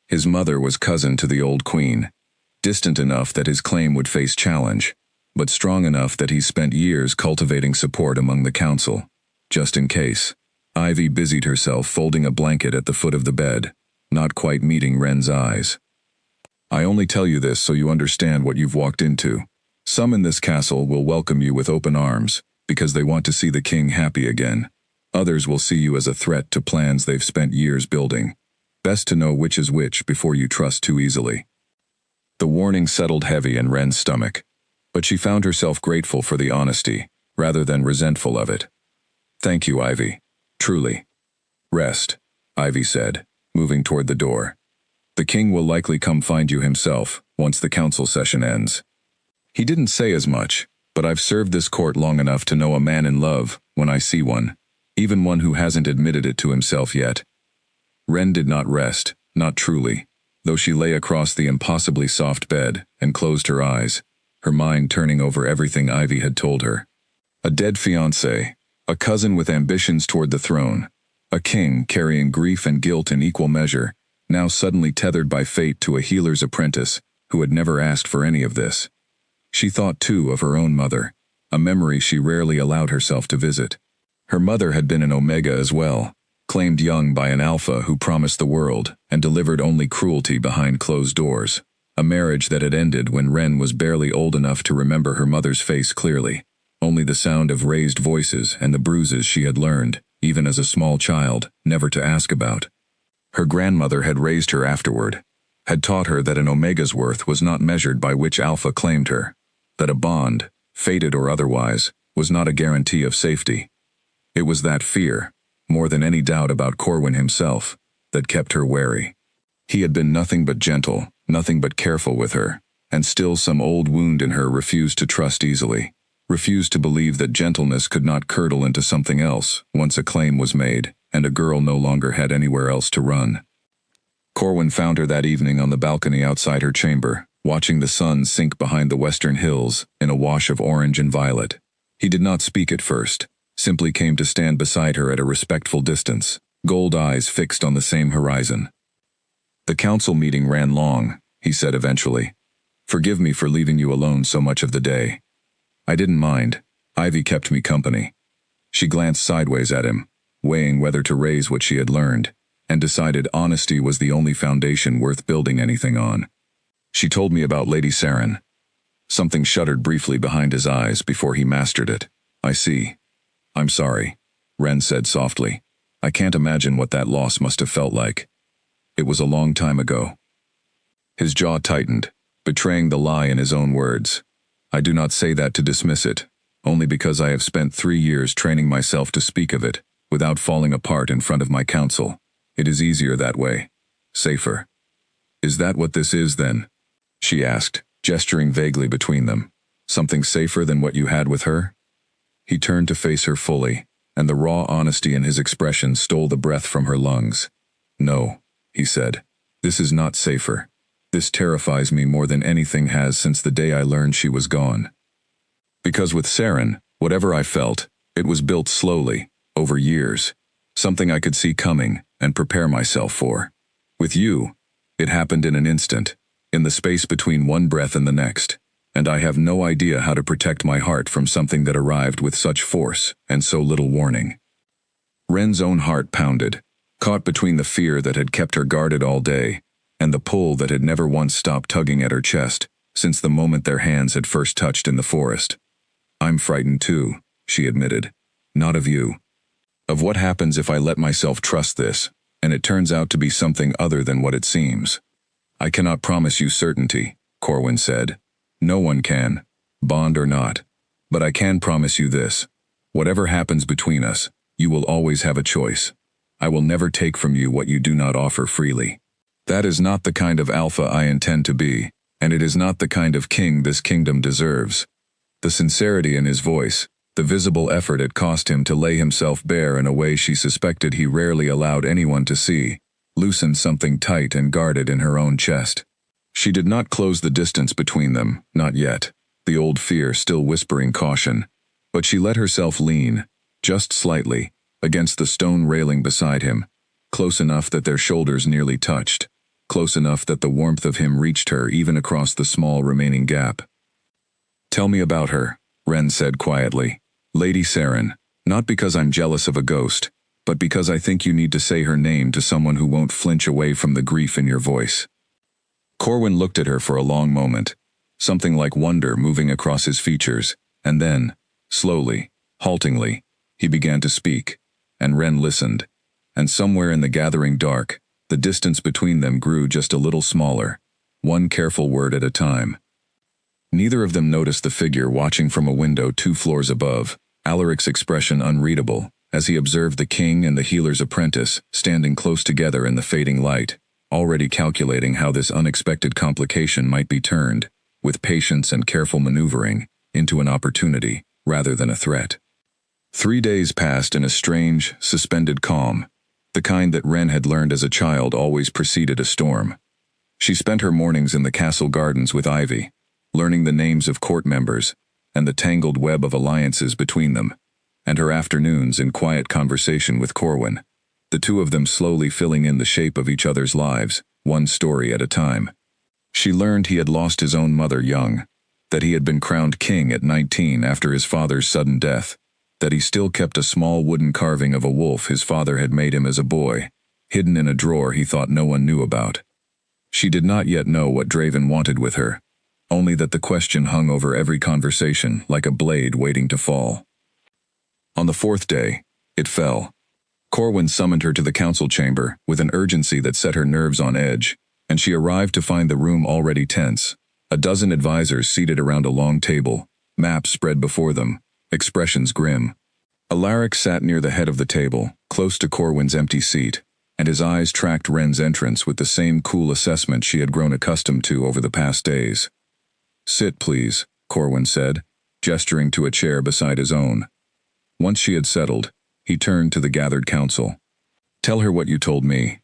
His mother was cousin to the old queen, distant enough that his claim would face challenge, but strong enough that he spent years cultivating support among the council. Just in case. Ivy busied herself folding a blanket at the foot of the bed, not quite meeting Ren's eyes. I only tell you this so you understand what you've walked into. Some in this castle will welcome you with open arms, because they want to see the king happy again. Others will see you as a threat to plans they've spent years building. Best to know which is which before you trust too easily. The warning settled heavy in Ren's stomach, but she found herself grateful for the honesty, rather than resentful of it. Thank you, Ivy. Truly. Rest, Ivy said, moving toward the door. The king will likely come find you himself, once the council session ends. He didn't say as much, but I've served this court long enough to know a man in love when I see one, even one who hasn't admitted it to himself yet. Ren did not rest, not truly, though she lay across the impossibly soft bed and closed her eyes, her mind turning over everything Ivy had told her. A dead fiancé, a cousin with ambitions toward the throne, a king carrying grief and guilt in equal measure, now suddenly tethered by fate to a healer's apprentice who had never asked for any of this. She thought, too, of her own mother, a memory she rarely allowed herself to visit. Her mother had been an Omega as well, claimed young by an Alpha who promised the world and delivered only cruelty behind closed doors, a marriage that had ended when Ren was barely old enough to remember her mother's face clearly, only the sound of raised voices and the bruises she had learned, even as a small child, never to ask about. Her grandmother had raised her afterward, had taught her that an Omega's worth was not measured by which Alpha claimed her, that a bond, fated or otherwise, was not a guarantee of safety. It was that fear, more than any doubt about Corwin himself, that kept her wary. He had been nothing but gentle, nothing but careful with her, and still some old wound in her refused to trust easily, refused to believe that gentleness could not curdle into something else once a claim was made and a girl no longer had anywhere else to run. Corwin found her that evening on the balcony outside her chamber, watching the sun sink behind the western hills in a wash of orange and violet. He did not speak at first, simply came to stand beside her at a respectful distance, gold eyes fixed on the same horizon. The council meeting ran long, he said eventually. Forgive me for leaving you alone so much of the day. I didn't mind. Ivy kept me company. She glanced sideways at him, weighing whether to raise what she had learned, and decided honesty was the only foundation worth building anything on. She told me about Lady Saren. Something shuddered briefly behind his eyes before he mastered it. I see. I'm sorry, Ren said softly. I can't imagine what that loss must have felt like. It was a long time ago. His jaw tightened, betraying the lie in his own words. I do not say that to dismiss it, only because I have spent 3 years training myself to speak of it, without falling apart in front of my counsel. It is easier that way. Safer. Is that what this is, then? She asked, gesturing vaguely between them. Something safer than what you had with her? He turned to face her fully, and the raw honesty in his expression stole the breath from her lungs. No, he said. This is not safer. This terrifies me more than anything has since the day I learned she was gone. Because with Saren, whatever I felt, it was built slowly, over years. Something I could see coming and prepare myself for. With you, it happened in an instant, in the space between one breath and the next, and I have no idea how to protect my heart from something that arrived with such force and so little warning. Ren's own heart pounded, caught between the fear that had kept her guarded all day and the pull that had never once stopped tugging at her chest since the moment their hands had first touched in the forest. I'm frightened too, she admitted. Not of you. Of what happens if I let myself trust this, and it turns out to be something other than what it seems. I cannot promise you certainty, Corwin said. No one can, bond or not. But I can promise you this. Whatever happens between us, you will always have a choice. I will never take from you what you do not offer freely. That is not the kind of Alpha I intend to be, and it is not the kind of king this kingdom deserves. The sincerity in his voice, the visible effort it cost him to lay himself bare in a way she suspected he rarely allowed anyone to see, loosened something tight and guarded in her own chest. She did not close the distance between them, not yet, the old fear still whispering caution, but she let herself lean, just slightly, against the stone railing beside him, close enough that their shoulders nearly touched, close enough that the warmth of him reached her even across the small remaining gap. Tell me about her, Ren said quietly. Lady Saren, not because I'm jealous of a ghost, but because I think you need to say her name to someone who won't flinch away from the grief in your voice. Corwin looked at her for a long moment, something like wonder moving across his features, and then, slowly, haltingly, he began to speak, and Ren listened, and somewhere in the gathering dark, the distance between them grew just a little smaller, one careful word at a time. Neither of them noticed the figure watching from a window 2 floors above, Alaric's expression unreadable, as he observed the king and the healer's apprentice standing close together in the fading light, already calculating how this unexpected complication might be turned, with patience and careful maneuvering, into an opportunity, rather than a threat. 3 days passed in a strange, suspended calm, the kind that Ren had learned as a child always preceded a storm. She spent her mornings in the castle gardens with Ivy, learning the names of court members, and the tangled web of alliances between them, and her afternoons in quiet conversation with Corwin, the two of them slowly filling in the shape of each other's lives, one story at a time. She learned he had lost his own mother young, that he had been crowned king at 19 after his father's sudden death, that he still kept a small wooden carving of a wolf his father had made him as a boy, hidden in a drawer he thought no one knew about. She did not yet know what Draven wanted with her, only that the question hung over every conversation like a blade waiting to fall. On the 4th day, it fell. Corwin summoned her to the council chamber with an urgency that set her nerves on edge, and she arrived to find the room already tense, a dozen advisors seated around a long table, maps spread before them, expressions grim. Alaric sat near the head of the table, close to Corwin's empty seat, and his eyes tracked Ren's entrance with the same cool assessment she had grown accustomed to over the past days. Sit, please, Corwin said, gesturing to a chair beside his own. Once she had settled, he turned to the gathered council. Tell her what you told me.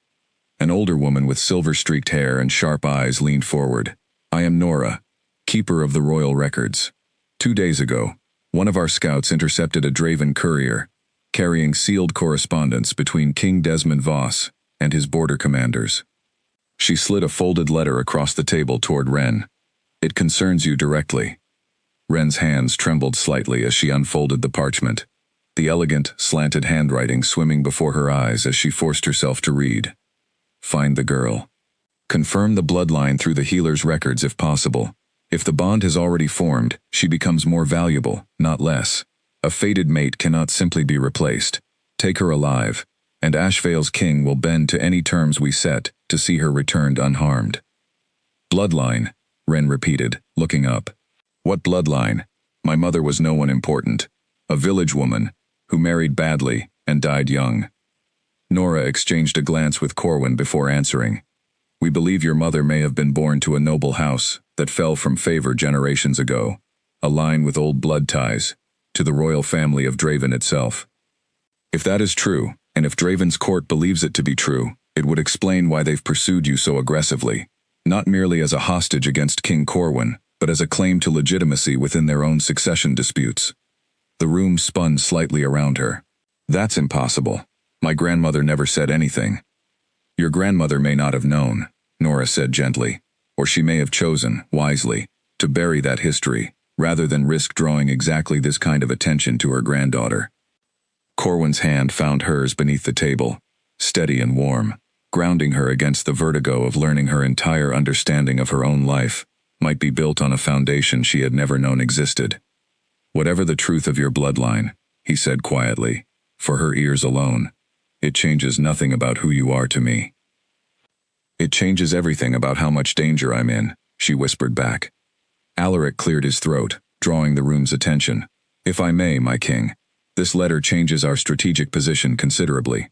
An older woman with silver-streaked hair and sharp eyes leaned forward. I am Nora, keeper of the royal records. 2 days ago, one of our scouts intercepted a Draven courier, carrying sealed correspondence between King Desmond Voss and his border commanders. She slid a folded letter across the table toward Ren. It concerns you directly. Ren's hands trembled slightly as she unfolded the parchment, the elegant, slanted handwriting swimming before her eyes as she forced herself to read. Find the girl. Confirm the bloodline through the healer's records if possible. If the bond has already formed, she becomes more valuable, not less. A fated mate cannot simply be replaced. Take her alive, and Ashvale's king will bend to any terms we set to see her returned unharmed. Bloodline, Ren repeated, looking up. What bloodline? My mother was no one important. A village woman, who married badly and died young. Nora exchanged a glance with Corwin before answering. We believe your mother may have been born to a noble house that fell from favor generations ago, a line with old blood ties, to the royal family of Draven itself. If that is true, and if Draven's court believes it to be true, it would explain why they've pursued you so aggressively, not merely as a hostage against King Corwin, but as a claim to legitimacy within their own succession disputes. The room spun slightly around her. That's impossible. My grandmother never said anything. Your grandmother may not have known, Nora said gently, or she may have chosen, wisely, to bury that history, rather than risk drawing exactly this kind of attention to her granddaughter. Corwin's hand found hers beneath the table, steady and warm, grounding her against the vertigo of learning her entire understanding of her own life might be built on a foundation she had never known existed. Whatever the truth of your bloodline, he said quietly, for her ears alone, it changes nothing about who you are to me. It changes everything about how much danger I'm in, she whispered back. Alaric cleared his throat, drawing the room's attention. If I may, my king, this letter changes our strategic position considerably.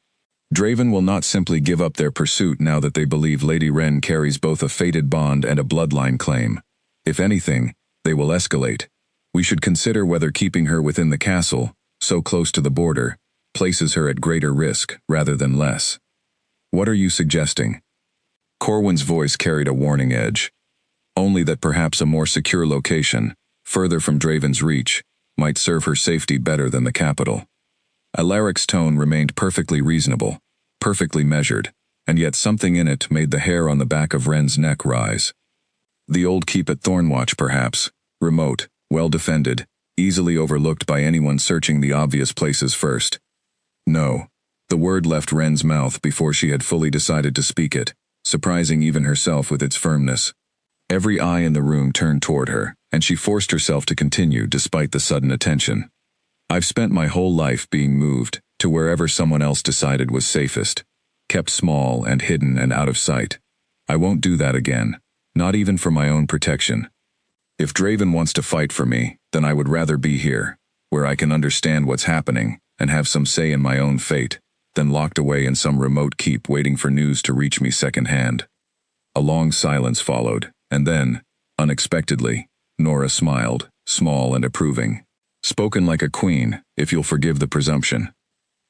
Draven will not simply give up their pursuit now that they believe Lady Ren carries both a fated bond and a bloodline claim. If anything, they will escalate. We should consider whether keeping her within the castle, so close to the border, places her at greater risk rather than less. What are you suggesting? Corwin's voice carried a warning edge. Only that perhaps a more secure location, further from Draven's reach, might serve her safety better than the capital. Alaric's tone remained perfectly reasonable, perfectly measured, and yet something in it made the hair on the back of Ren's neck rise. The old keep at Thornwatch, perhaps, remote, well defended, easily overlooked by anyone searching the obvious places first. No. The word left Ren's mouth before she had fully decided to speak it, surprising even herself with its firmness. Every eye in the room turned toward her, and she forced herself to continue despite the sudden attention. I've spent my whole life being moved to wherever someone else decided was safest, kept small and hidden and out of sight. I won't do that again, not even for my own protection. If Draven wants to fight for me, then I would rather be here, where I can understand what's happening and have some say in my own fate, than locked away in some remote keep waiting for news to reach me secondhand. A long silence followed, and then, unexpectedly, Nora smiled, small and approving. Spoken like a queen, if you'll forgive the presumption.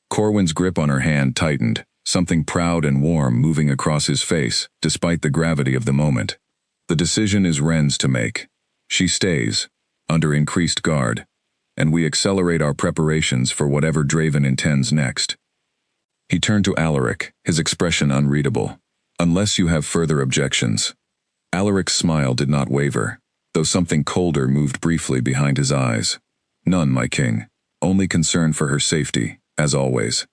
Corwin's grip on her hand tightened, something proud and warm moving across his face, despite the gravity of the moment. The decision is Ren's to make. She stays, under increased guard, and we accelerate our preparations for whatever Draven intends next. He turned to Alaric, his expression unreadable. Unless you have further objections. Alaric's smile did not waver, though something colder moved briefly behind his eyes. None, my king. Only concern for her safety, as always.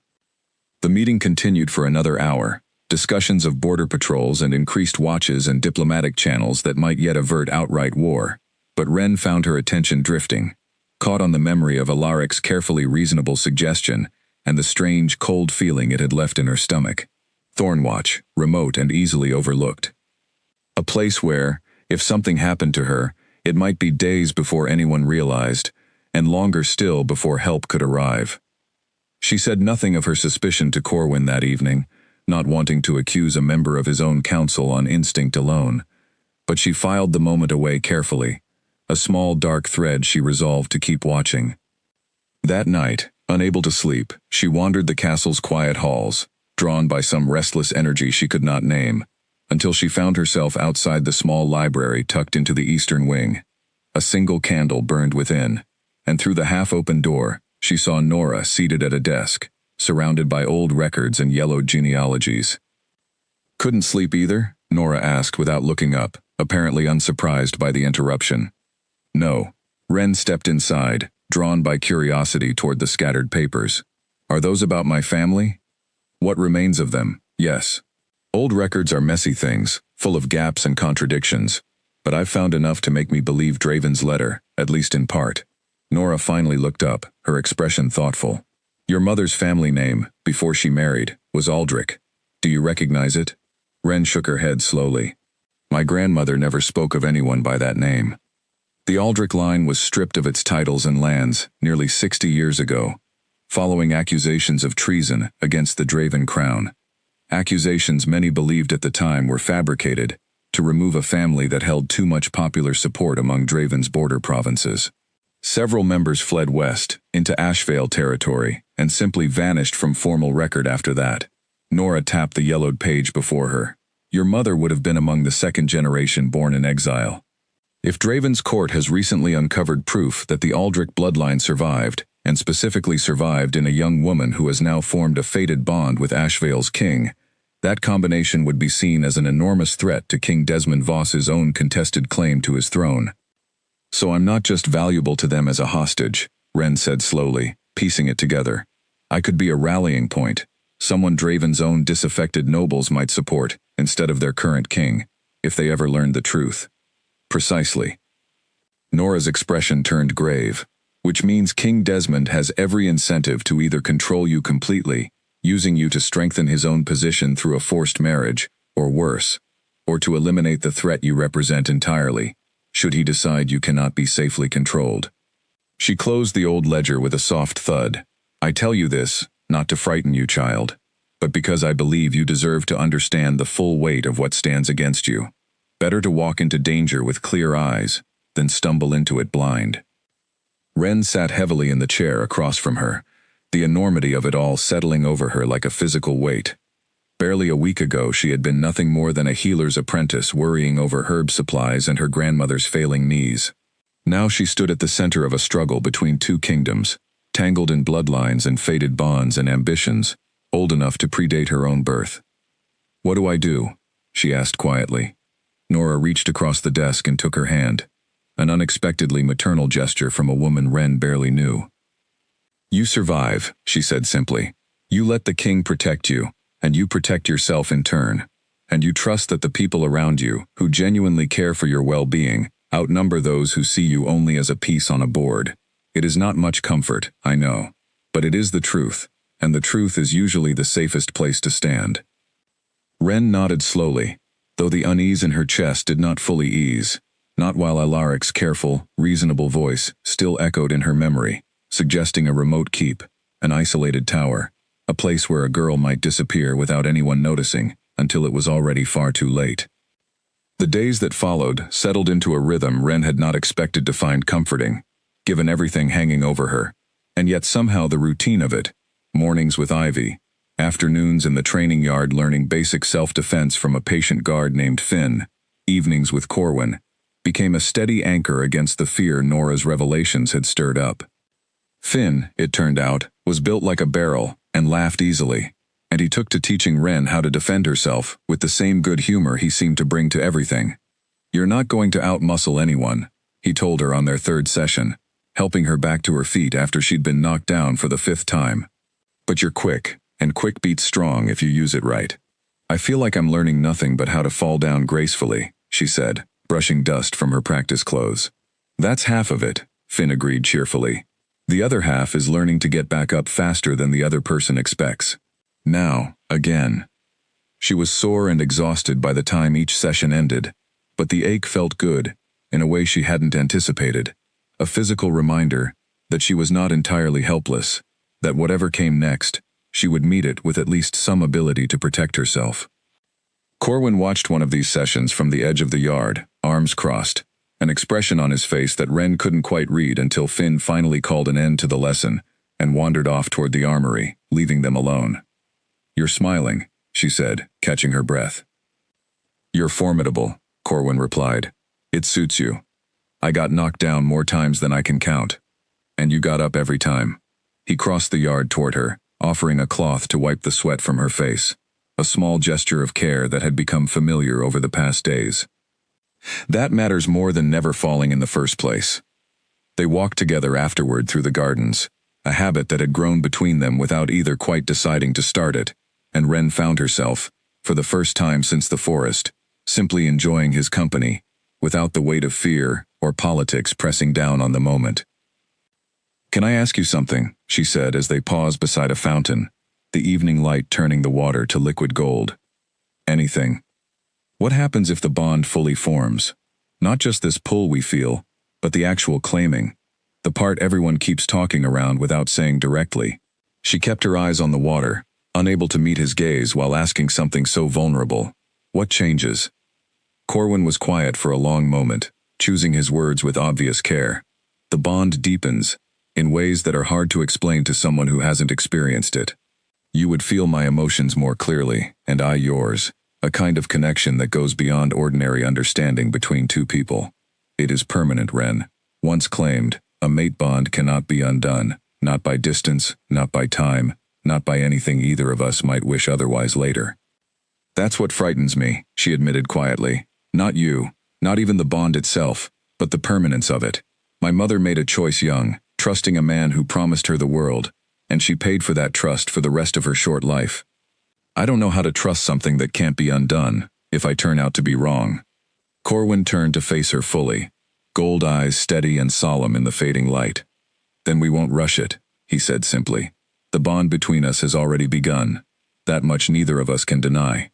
The meeting continued for another hour, discussions of border patrols and increased watches and diplomatic channels that might yet avert outright war. But Ren found her attention drifting, caught on the memory of Alaric's carefully reasonable suggestion and the strange, cold feeling it had left in her stomach. Thornwatch, remote and easily overlooked. A place where, if something happened to her, it might be days before anyone realized, and longer still before help could arrive. She said nothing of her suspicion to Corwin that evening, not wanting to accuse a member of his own council on instinct alone, but she filed the moment away carefully, a small dark thread she resolved to keep watching. That night, unable to sleep, she wandered the castle's quiet halls, drawn by some restless energy she could not name, until she found herself outside the small library tucked into the eastern wing. A single candle burned within, and through the half-open door, she saw Nora seated at a desk, surrounded by old records and yellowed genealogies. Couldn't sleep either? Nora asked without looking up, apparently unsurprised by the interruption. No. Ren stepped inside, drawn by curiosity toward the scattered papers. Are those about my family? What remains of them? Yes. Old records are messy things, full of gaps and contradictions, but I've found enough to make me believe Draven's letter, at least in part. Nora finally looked up, her expression thoughtful. Your mother's family name, before she married, was Aldrich. Do you recognize it? Ren shook her head slowly. My grandmother never spoke of anyone by that name. The Aldrich line was stripped of its titles and lands nearly 60 years ago, following accusations of treason against the Draven crown. Accusations many believed at the time were fabricated to remove a family that held too much popular support among Draven's border provinces. Several members fled west, into Ashvale territory, and simply vanished from formal record after that. Nora tapped the yellowed page before her. Your mother would have been among the second generation born in exile. If Draven's court has recently uncovered proof that the Aldrich bloodline survived, and specifically survived in a young woman who has now formed a fated bond with Ashvale's king, that combination would be seen as an enormous threat to King Desmond Voss's own contested claim to his throne. So I'm not just valuable to them as a hostage, Ren said slowly, piecing it together. I could be a rallying point, someone Draven's own disaffected nobles might support, instead of their current king, if they ever learned the truth. Precisely. Nora's expression turned grave, which means King Desmond has every incentive to either control you completely, using you to strengthen his own position through a forced marriage, or worse, or to eliminate the threat you represent entirely, should he decide you cannot be safely controlled. She closed the old ledger with a soft thud. I tell you this, not to frighten you, child, but because I believe you deserve to understand the full weight of what stands against you. Better to walk into danger with clear eyes than stumble into it blind. Ren sat heavily in the chair across from her, the enormity of it all settling over her like a physical weight. Barely a week ago she had been nothing more than a healer's apprentice worrying over herb supplies and her grandmother's failing knees. Now she stood at the center of a struggle between two kingdoms, tangled in bloodlines and fated bonds and ambitions, old enough to predate her own birth. What do I do? She asked quietly. Nora reached across the desk and took her hand. an unexpectedly maternal gesture from a woman Ren barely knew. "You survive," she said simply. "You let the king protect you, and you protect yourself in turn. And you trust that the people around you, who genuinely care for your well-being, outnumber those who see you only as a piece on a board. It is not much comfort, I know. But it is the truth, and the truth is usually the safest place to stand." Ren nodded slowly, though the unease in her chest did not fully ease, not while Alaric's careful, reasonable voice still echoed in her memory, suggesting a remote keep, an isolated tower, a place where a girl might disappear without anyone noticing, until it was already far too late. The days that followed settled into a rhythm Ren had not expected to find comforting, given everything hanging over her, and yet somehow the routine of it, mornings with Ivy, afternoons in the training yard learning basic self-defense from a patient guard named Finn, evenings with Corwin, became a steady anchor against the fear Nora's revelations had stirred up. Finn, it turned out, was built like a barrel and laughed easily, and he took to teaching Ren how to defend herself with the same good humor he seemed to bring to everything. "You're not going to outmuscle anyone," he told her on their third session, helping her back to her feet after she'd been knocked down for the 5th time. "But you're quick, and quick beats strong if you use it right. I feel like I'm learning nothing but how to fall down gracefully," she said, brushing dust from her practice clothes. "That's half of it," Finn agreed cheerfully. "The other half is learning to get back up faster than the other person expects." Now, again. She was sore and exhausted by the time each session ended, but the ache felt good, in a way she hadn't anticipated, a physical reminder that she was not entirely helpless, that whatever came next, she would meet it with at least some ability to protect herself. Corwin watched one of these sessions from the edge of the yard, arms crossed, an expression on his face that Ren couldn't quite read until Finn finally called an end to the lesson and wandered off toward the armory, leaving them alone. "You're smiling," she said, catching her breath. "You're formidable," Corwin replied. "It suits you. I got knocked down more times than I can count. And you got up every time." He crossed the yard toward her, offering a cloth to wipe the sweat from her face, a small gesture of care that had become familiar over the past days. That matters more than never falling in the first place. They walked together afterward through the gardens, a habit that had grown between them without either quite deciding to start it, and Ren found herself, for the first time since the forest, simply enjoying his company, without the weight of fear or politics pressing down on the moment. "Can I ask you something?" she said as they paused beside a fountain, the evening light turning the water to liquid gold. "Anything. What happens if the bond fully forms? Not just this pull we feel, but the actual claiming, the part everyone keeps talking around without saying directly." She kept her eyes on the water, unable to meet his gaze while asking something so vulnerable. "What changes?" Corwin was quiet for a long moment, choosing his words with obvious care. "The bond deepens, in ways that are hard to explain to someone who hasn't experienced it. You would feel my emotions more clearly, and I yours, a kind of connection that goes beyond ordinary understanding between two people. It is permanent, Ren. Once claimed, a mate bond cannot be undone, not by distance, not by time, not by anything either of us might wish otherwise later." "That's what frightens me," she admitted quietly. "Not you, not even the bond itself, but the permanence of it. My mother made a choice young, trusting a man who promised her the world, and she paid for that trust for the rest of her short life. I don't know how to trust something that can't be undone, if I turn out to be wrong." Corwin turned to face her fully, gold eyes steady and solemn in the fading light. "Then we won't rush it," he said simply. "The bond between us has already begun. That much neither of us can deny.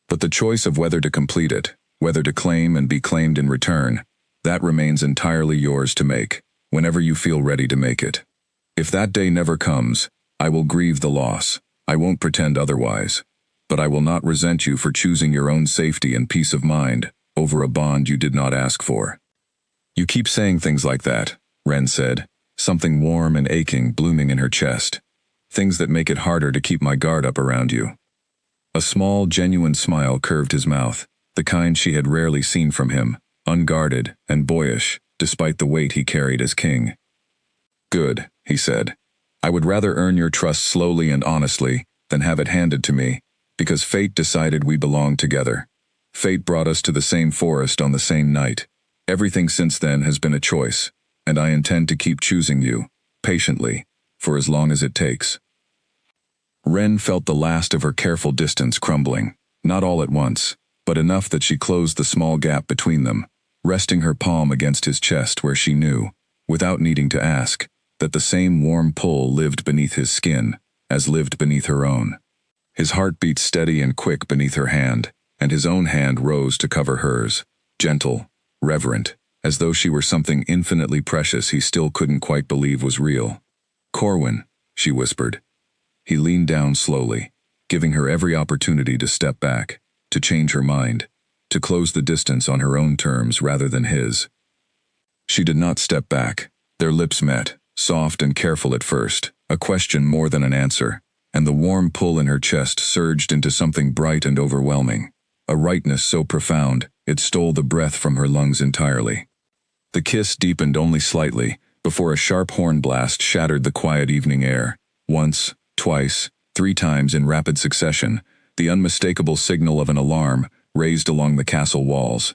But the choice of whether to complete it, whether to claim and be claimed in return, that remains entirely yours to make, whenever you feel ready to make it. If that day never comes, I will grieve the loss. I won't pretend otherwise. But I will not resent you for choosing your own safety and peace of mind over a bond you did not ask for." "You keep saying things like that," Ren said, something warm and aching blooming in her chest. "Things that make it harder to keep my guard up around you." A small, genuine smile curved his mouth, the kind she had rarely seen from him, unguarded and boyish, despite the weight he carried as king. "Good," he said. "I would rather earn your trust slowly and honestly than have it handed to me, because fate decided we belonged together. Fate brought us to the same forest on the same night, Everything since then has been a choice, and I intend to keep choosing you, patiently, for as long as it takes. Ren felt the last of her careful distance crumbling, not all at once, but enough that she closed the small gap between them, resting her palm against his chest where she knew, without needing to ask, that the same warm pull lived beneath his skin, as lived beneath her own. His heart beat steady and quick beneath her hand, and his own hand rose to cover hers, gentle, reverent, as though she were something infinitely precious he still couldn't quite believe was real. "Corwin," she whispered. He leaned down slowly, giving her every opportunity to step back, to change her mind, to close the distance on her own terms rather than his. She did not step back. Their lips met, soft and careful at first, a question more than an answer, and the warm pull in her chest surged into something bright and overwhelming, a rightness so profound it stole the breath from her lungs entirely. The kiss deepened only slightly, before a sharp horn blast shattered the quiet evening air. Once, twice, 3 times in rapid succession, the unmistakable signal of an alarm raised along the castle walls.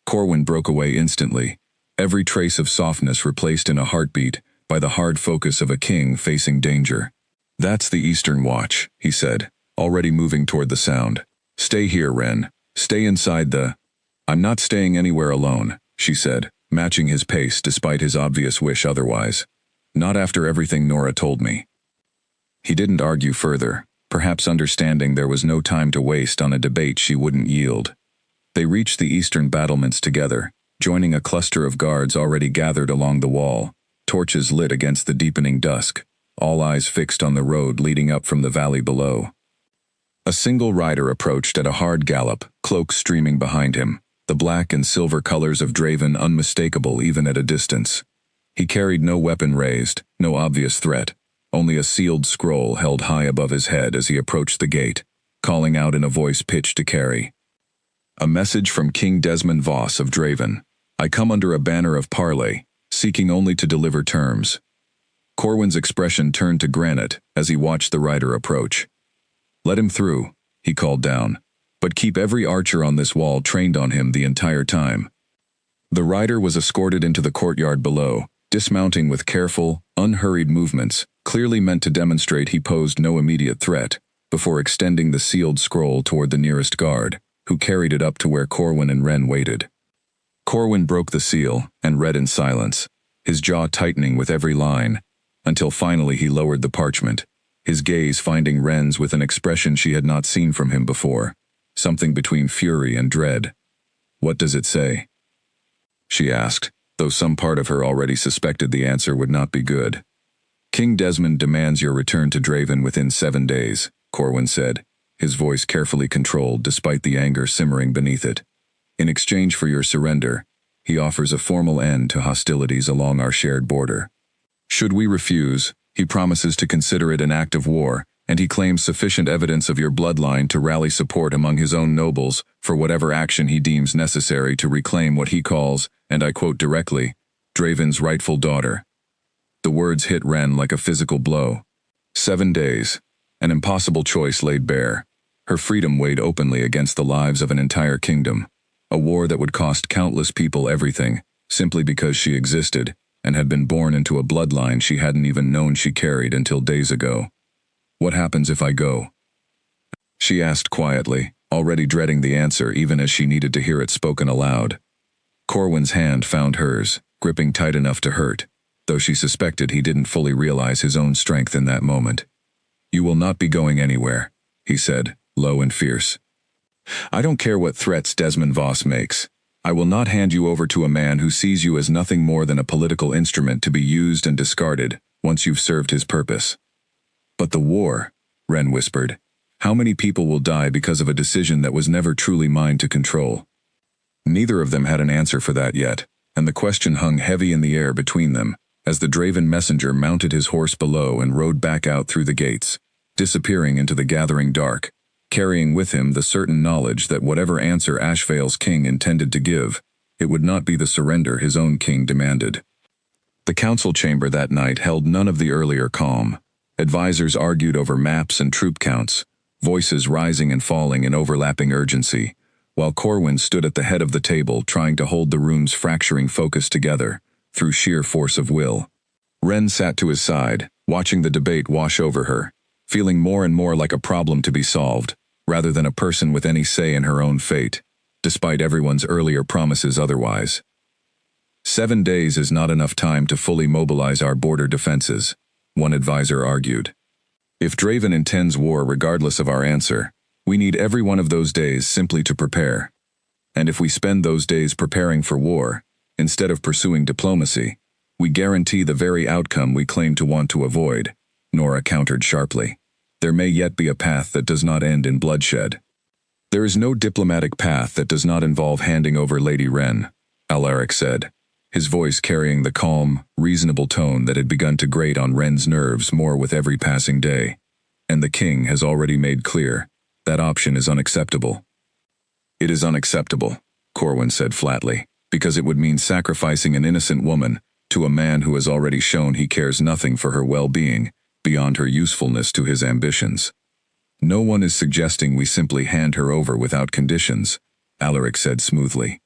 Corwin broke away instantly, every trace of softness replaced in a heartbeat by the hard focus of a king facing danger. "That's the Eastern Watch," he said, already moving toward the sound. "Stay here, Ren. Stay inside the—" "I'm not staying anywhere alone," she said, matching his pace despite his obvious wish otherwise. "Not after everything Nora told me." He didn't argue further, perhaps understanding there was no time to waste on a debate she wouldn't yield. They reached the eastern battlements together, joining a cluster of guards already gathered along the wall, torches lit against the deepening dusk, all eyes fixed on the road leading up from the valley below. A single rider approached at a hard gallop, cloak streaming behind him, the black and silver colors of Draven unmistakable even at a distance. He carried no weapon raised, no obvious threat, only a sealed scroll held high above his head as he approached the gate, calling out in a voice pitched to carry. "A message from King Desmond Voss of Draven. I come under a banner of parley, seeking only to deliver terms." Corwin's expression turned to granite as he watched the rider approach. "Let him through," he called down, "but keep every archer on this wall trained on him the entire time." The rider was escorted into the courtyard below, dismounting with careful, unhurried movements, clearly meant to demonstrate he posed no immediate threat, before extending the sealed scroll toward the nearest guard, who carried it up to where Corwin and Ren waited. Corwin broke the seal and read in silence, his jaw tightening with every line, until finally he lowered the parchment, his gaze finding Ren's with an expression she had not seen from him before, something between fury and dread. "What does it say?" she asked, though some part of her already suspected the answer would not be good. "King Desmond demands your return to Draven within 7 days, Corwin said, his voice carefully controlled despite the anger simmering beneath it. "In exchange for your surrender, he offers a formal end to hostilities along our shared border. Should we refuse, he promises to consider it an act of war, and he claims sufficient evidence of your bloodline to rally support among his own nobles for whatever action he deems necessary to reclaim what he calls, and I quote directly, Draven's rightful daughter." The words hit Ren like a physical blow. 7 days. An impossible choice laid bare. Her freedom weighed openly against the lives of an entire kingdom. A war that would cost countless people everything, simply because she existed, and had been born into a bloodline she hadn't even known she carried until days ago. "What happens if I go?" she asked quietly, already dreading the answer even as she needed to hear it spoken aloud. Corwin's hand found hers, gripping tight enough to hurt, though she suspected he didn't fully realize his own strength in that moment. "You will not be going anywhere," he said, low and fierce. "I don't care what threats Desmond Voss makes. I will not hand you over to a man who sees you as nothing more than a political instrument to be used and discarded once you've served his purpose." "But the war," Ren whispered. "How many people will die because of a decision that was never truly mine to control?" Neither of them had an answer for that yet, and the question hung heavy in the air between them, as the Draven messenger mounted his horse below and rode back out through the gates, disappearing into the gathering dark, carrying with him the certain knowledge that whatever answer Ashvale's king intended to give, it would not be the surrender his own king demanded. The council chamber that night held none of the earlier calm. Advisors argued over maps and troop counts, voices rising and falling in overlapping urgency, while Corwin stood at the head of the table trying to hold the room's fracturing focus together through sheer force of will. Ren sat to his side, watching the debate wash over her, feeling more and more like a problem to be solved, rather than a person with any say in her own fate, despite everyone's earlier promises otherwise. 7 days is not enough time to fully mobilize our border defenses, one advisor argued. If Draven intends war regardless of our answer, we need every one of those days simply to prepare. And if we spend those days preparing for war, instead of pursuing diplomacy, we guarantee the very outcome we claim to want to avoid, Nora countered sharply. There may yet be a path that does not end in bloodshed. There is no diplomatic path that does not involve handing over Lady Ren, Alaric said, his voice carrying the calm, reasonable tone that had begun to grate on Ren's nerves more with every passing day. And the king has already made clear that option is unacceptable. It is unacceptable, Corwin said flatly, because it would mean sacrificing an innocent woman to a man who has already shown he cares nothing for her well-being beyond her usefulness to his ambitions. No one is suggesting we simply hand her over without conditions, Alaric said smoothly.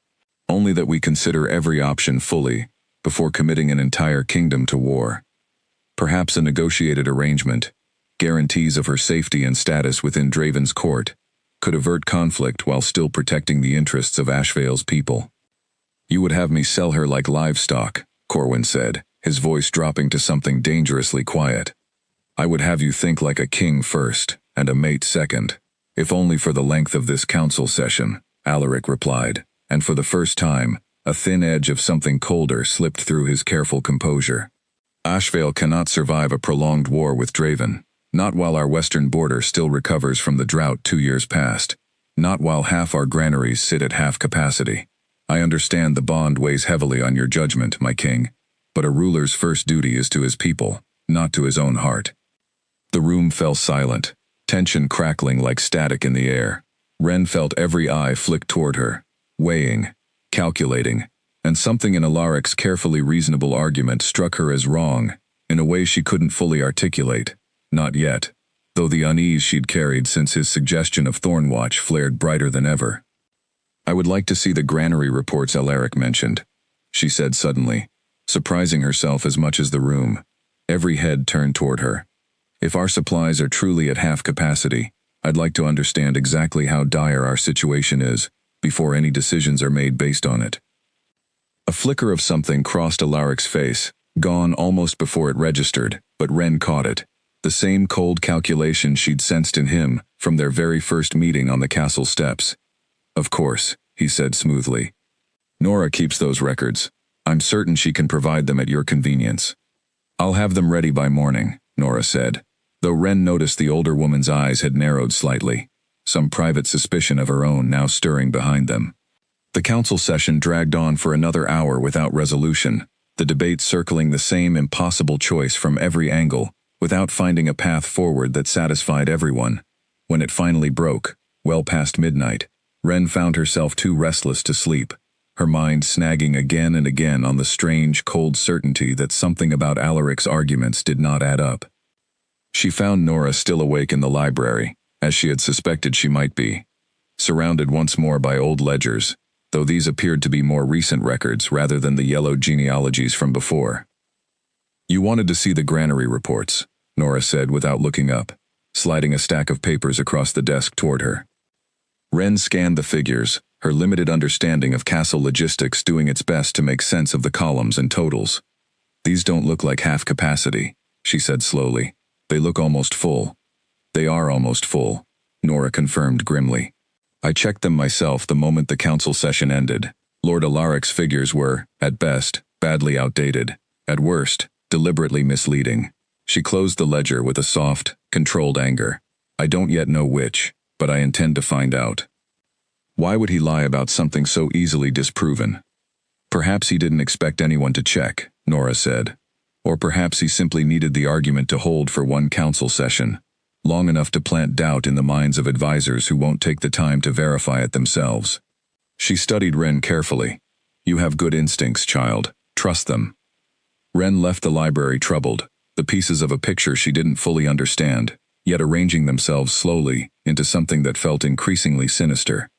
Only that we consider every option fully before committing an entire kingdom to war. Perhaps a negotiated arrangement, guarantees of her safety and status within Draven's court, could avert conflict while still protecting the interests of Ashvale's people. You would have me sell her like livestock, Corwin said, his voice dropping to something dangerously quiet. I would have you think like a king first, and a mate second, if only for the length of this council session, Alaric replied, and for the first time, a thin edge of something colder slipped through his careful composure. Ashvale cannot survive a prolonged war with Draven, not while our western border still recovers from the drought 2 years past, not while half our granaries sit at half capacity. I understand the bond weighs heavily on your judgment, my king, but a ruler's first duty is to his people, not to his own heart. The room fell silent, tension crackling like static in the air. Ren felt every eye flick toward her, weighing, calculating, and something in Alaric's carefully reasonable argument struck her as wrong, in a way she couldn't fully articulate, not yet, though the unease she'd carried since his suggestion of Thornwatch flared brighter than ever. I would like to see the granary reports Alaric mentioned, she said suddenly, surprising herself as much as the room. Every head turned toward her. If our supplies are truly at half capacity, I'd like to understand exactly how dire our situation is, before any decisions are made based on it. A flicker of something crossed Alaric's face, gone almost before it registered, but Ren caught it. The same cold calculation she'd sensed in him from their very first meeting on the castle steps. Of course, he said smoothly. Nora keeps those records. I'm certain she can provide them at your convenience. I'll have them ready by morning, Nora said, though Ren noticed the older woman's eyes had narrowed slightly, some private suspicion of her own now stirring behind them. The council session dragged on for another hour without resolution, the debate circling the same impossible choice from every angle, without finding a path forward that satisfied everyone. When it finally broke, well past midnight, Ren found herself too restless to sleep, her mind snagging again and again on the strange, cold certainty that something about Alaric's arguments did not add up. She found Nora still awake in the library, as she had suspected she might be, surrounded once more by old ledgers, though these appeared to be more recent records rather than the yellowed genealogies from before. You wanted to see the granary reports, Nora said without looking up, sliding a stack of papers across the desk toward her. Ren scanned the figures, her limited understanding of castle logistics doing its best to make sense of the columns and totals. These don't look like half capacity, she said slowly. They look almost full. They are almost full, Nora confirmed grimly. I checked them myself the moment the council session ended. Lord Alaric's figures were, at best, badly outdated, at worst, deliberately misleading. She closed the ledger with a soft, controlled anger. I don't yet know which, but I intend to find out. Why would he lie about something so easily disproven? Perhaps he didn't expect anyone to check, Nora said. Or perhaps he simply needed the argument to hold for one council session, long enough to plant doubt in the minds of advisors who won't take the time to verify it themselves. She studied Ren carefully. You have good instincts, child. Trust them. Ren left the library troubled, the pieces of a picture she didn't fully understand, yet arranging themselves slowly into something that felt increasingly sinister.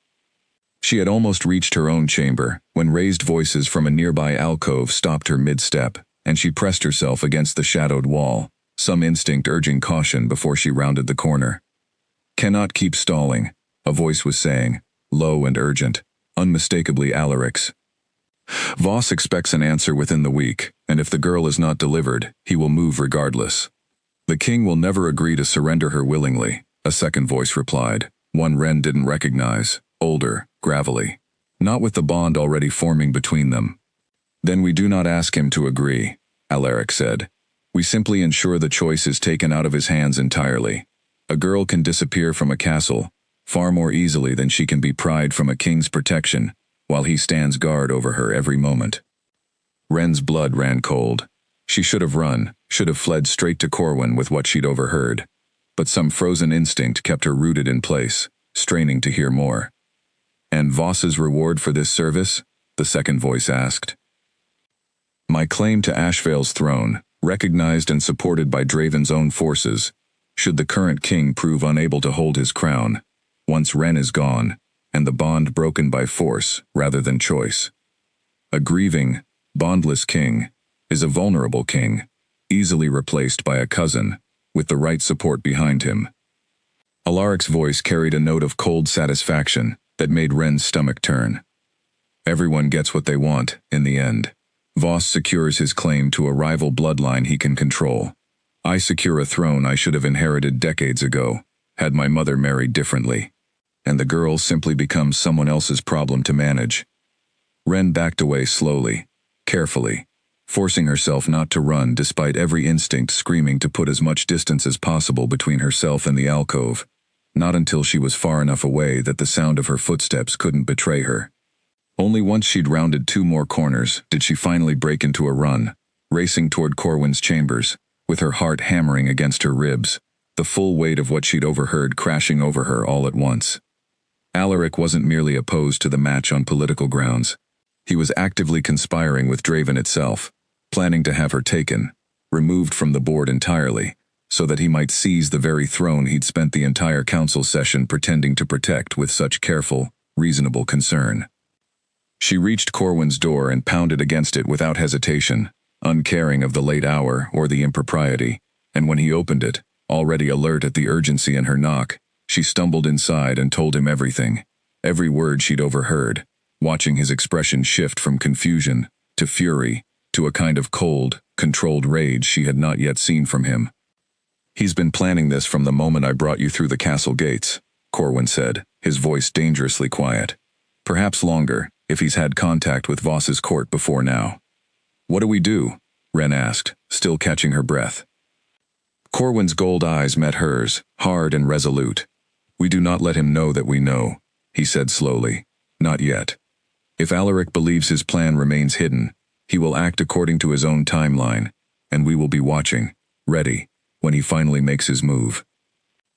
She had almost reached her own chamber, when raised voices from a nearby alcove stopped her mid-step, and she pressed herself against the shadowed wall, some instinct urging caution before she rounded the corner. "Cannot keep stalling," a voice was saying, low and urgent, unmistakably Alaric's. "Voss expects an answer within the week, and if the girl is not delivered, he will move regardless." "The king will never agree to surrender her willingly," a second voice replied, one Ren didn't recognize, older, gravelly. "Not with the bond already forming between them." "Then we do not ask him to agree," Alaric said. "We simply ensure the choice is taken out of his hands entirely. A girl can disappear from a castle far more easily than she can be pried from a king's protection, while he stands guard over her every moment." Ren's blood ran cold. She should have run, should have fled straight to Corwin with what she'd overheard. But some frozen instinct kept her rooted in place, straining to hear more. "And Voss's reward for this service?" the second voice asked. "My claim to Ashvale's throne, recognized and supported by Draven's own forces, should the current king prove unable to hold his crown, once Ren is gone, and the bond broken by force rather than choice. A grieving, bondless king is a vulnerable king, easily replaced by a cousin, with the right support behind him." Alaric's voice carried a note of cold satisfaction that made Ren's stomach turn. "Everyone gets what they want, in the end. Voss secures his claim to a rival bloodline he can control. I secure a throne I should have inherited decades ago, had my mother married differently. And the girl simply becomes someone else's problem to manage." Ren backed away slowly, carefully, forcing herself not to run despite every instinct screaming to put as much distance as possible between herself and the alcove, not until she was far enough away that the sound of her footsteps couldn't betray her. Only once she'd rounded 2 more corners did she finally break into a run, racing toward Corwin's chambers, with her heart hammering against her ribs, the full weight of what she'd overheard crashing over her all at once. Alaric wasn't merely opposed to the match on political grounds. He was actively conspiring with Draven itself, planning to have her taken, removed from the board entirely, so that he might seize the very throne he'd spent the entire council session pretending to protect with such careful, reasonable concern. She reached Corwin's door and pounded against it without hesitation, uncaring of the late hour or the impropriety, and when he opened it, already alert at the urgency in her knock, she stumbled inside and told him everything, every word she'd overheard, watching his expression shift from confusion to fury to a kind of cold, controlled rage she had not yet seen from him. "He's been planning this from the moment I brought you through the castle gates," Corwin said, his voice dangerously quiet. "Perhaps longer, if he's had contact with Voss's court before now." "What do we do?" Ren asked, still catching her breath. Corwin's gold eyes met hers, hard and resolute. "We do not let him know that we know," he said slowly. "Not yet. If Alaric believes his plan remains hidden, he will act according to his own timeline, and we will be watching, ready, when he finally makes his move.